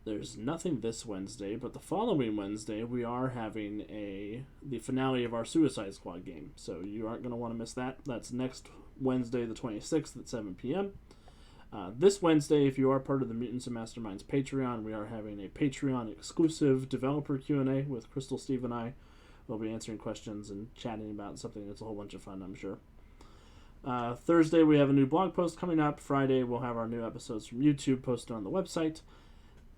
There's nothing this Wednesday, but the following Wednesday we are having the finale of our Suicide Squad game, so you aren't going to want to miss that. That's next Wednesday the 26th at 7 p.m. This Wednesday, if you are part of the Mutants and Masterminds Patreon, we are having a Patreon exclusive developer Q&A with Crystal, Steve, and I. We'll be answering questions and chatting about something that's a whole bunch of fun, I'm sure. Thursday, we have a new blog post coming up. Friday, we'll have our new episodes from YouTube posted on the website.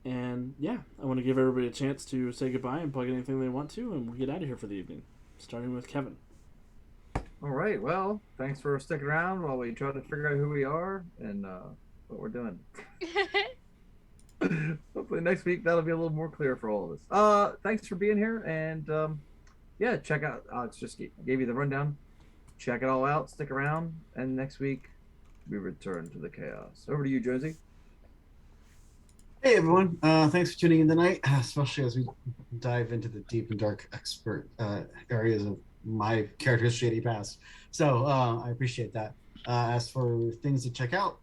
And yeah, I want to give everybody a chance to say goodbye and plug anything they want to, and we'll get out of here for the evening, starting with Kevin. All right. Well, thanks for sticking around while we try to figure out who we are and what we're doing. Hopefully next week that'll be a little more clear for all of us. Thanks for being here, and yeah, check out. Alex just gave you the rundown. Check it all out. Stick around, and next week we return to the chaos. Over to you, Josie. Hey everyone, thanks for tuning in tonight, especially as we dive into the deep and dark expert areas of my character's shady past. So I appreciate that. As for things to check out,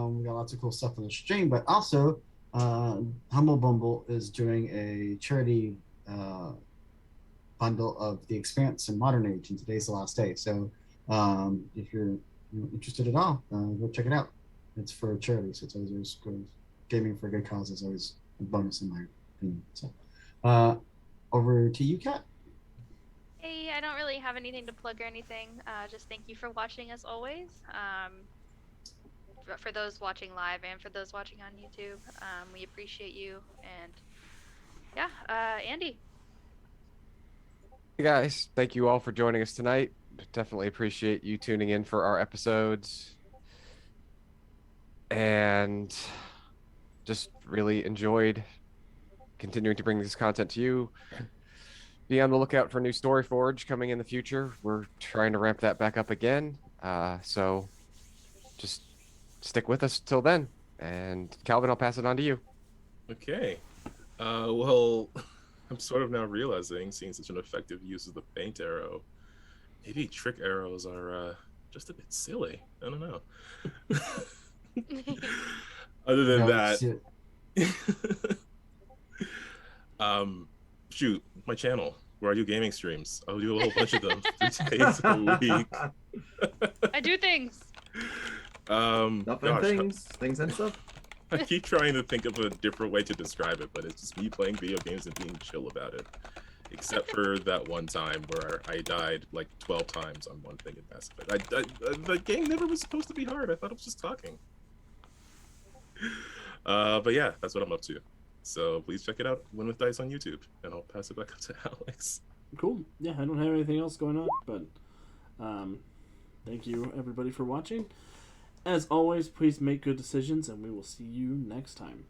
we got lots of cool stuff on the stream, but also Humble Bumble is doing a charity bundle of The Expanse and Modern Age, and today's the last day. So if you're interested at all, go check it out. It's for charity, so it's always good. Gaming for a good cause is always a bonus in my opinion. So over to you, Kat. Hey, I don't really have anything to plug or anything. Just thank you for watching as always. For those watching live and for those watching on YouTube, we appreciate you. And yeah, Andy. Hey guys, thank you all for joining us tonight. Definitely appreciate you tuning in for our episodes. And just really enjoyed continuing to bring this content to you. Be on the lookout for new Story Forge coming in the future. We're trying to ramp that back up again. So just stick with us till then. And Calvin, I'll pass it on to you. Okay. Well, I'm sort of now realizing, seeing such an effective use of the paint arrow, maybe trick arrows are just a bit silly. I don't know. Other than that, shoot, my channel, where I do gaming streams. I'll do a whole bunch of them 3 days a week. I do things. Things and stuff. I keep trying to think of a different way to describe it, but it's just me playing video games and being chill about it. Except for that one time where I died like 12 times on one thing in Mass Effect. The game never was supposed to be hard. I thought it was just talking. But yeah, that's what I'm up to. So please check it out, Win with Dice on YouTube, and I'll pass it back up to Alex. Cool. Yeah, I don't have anything else going on, but thank you everybody for watching. As always, please make good decisions, and we will see you next time.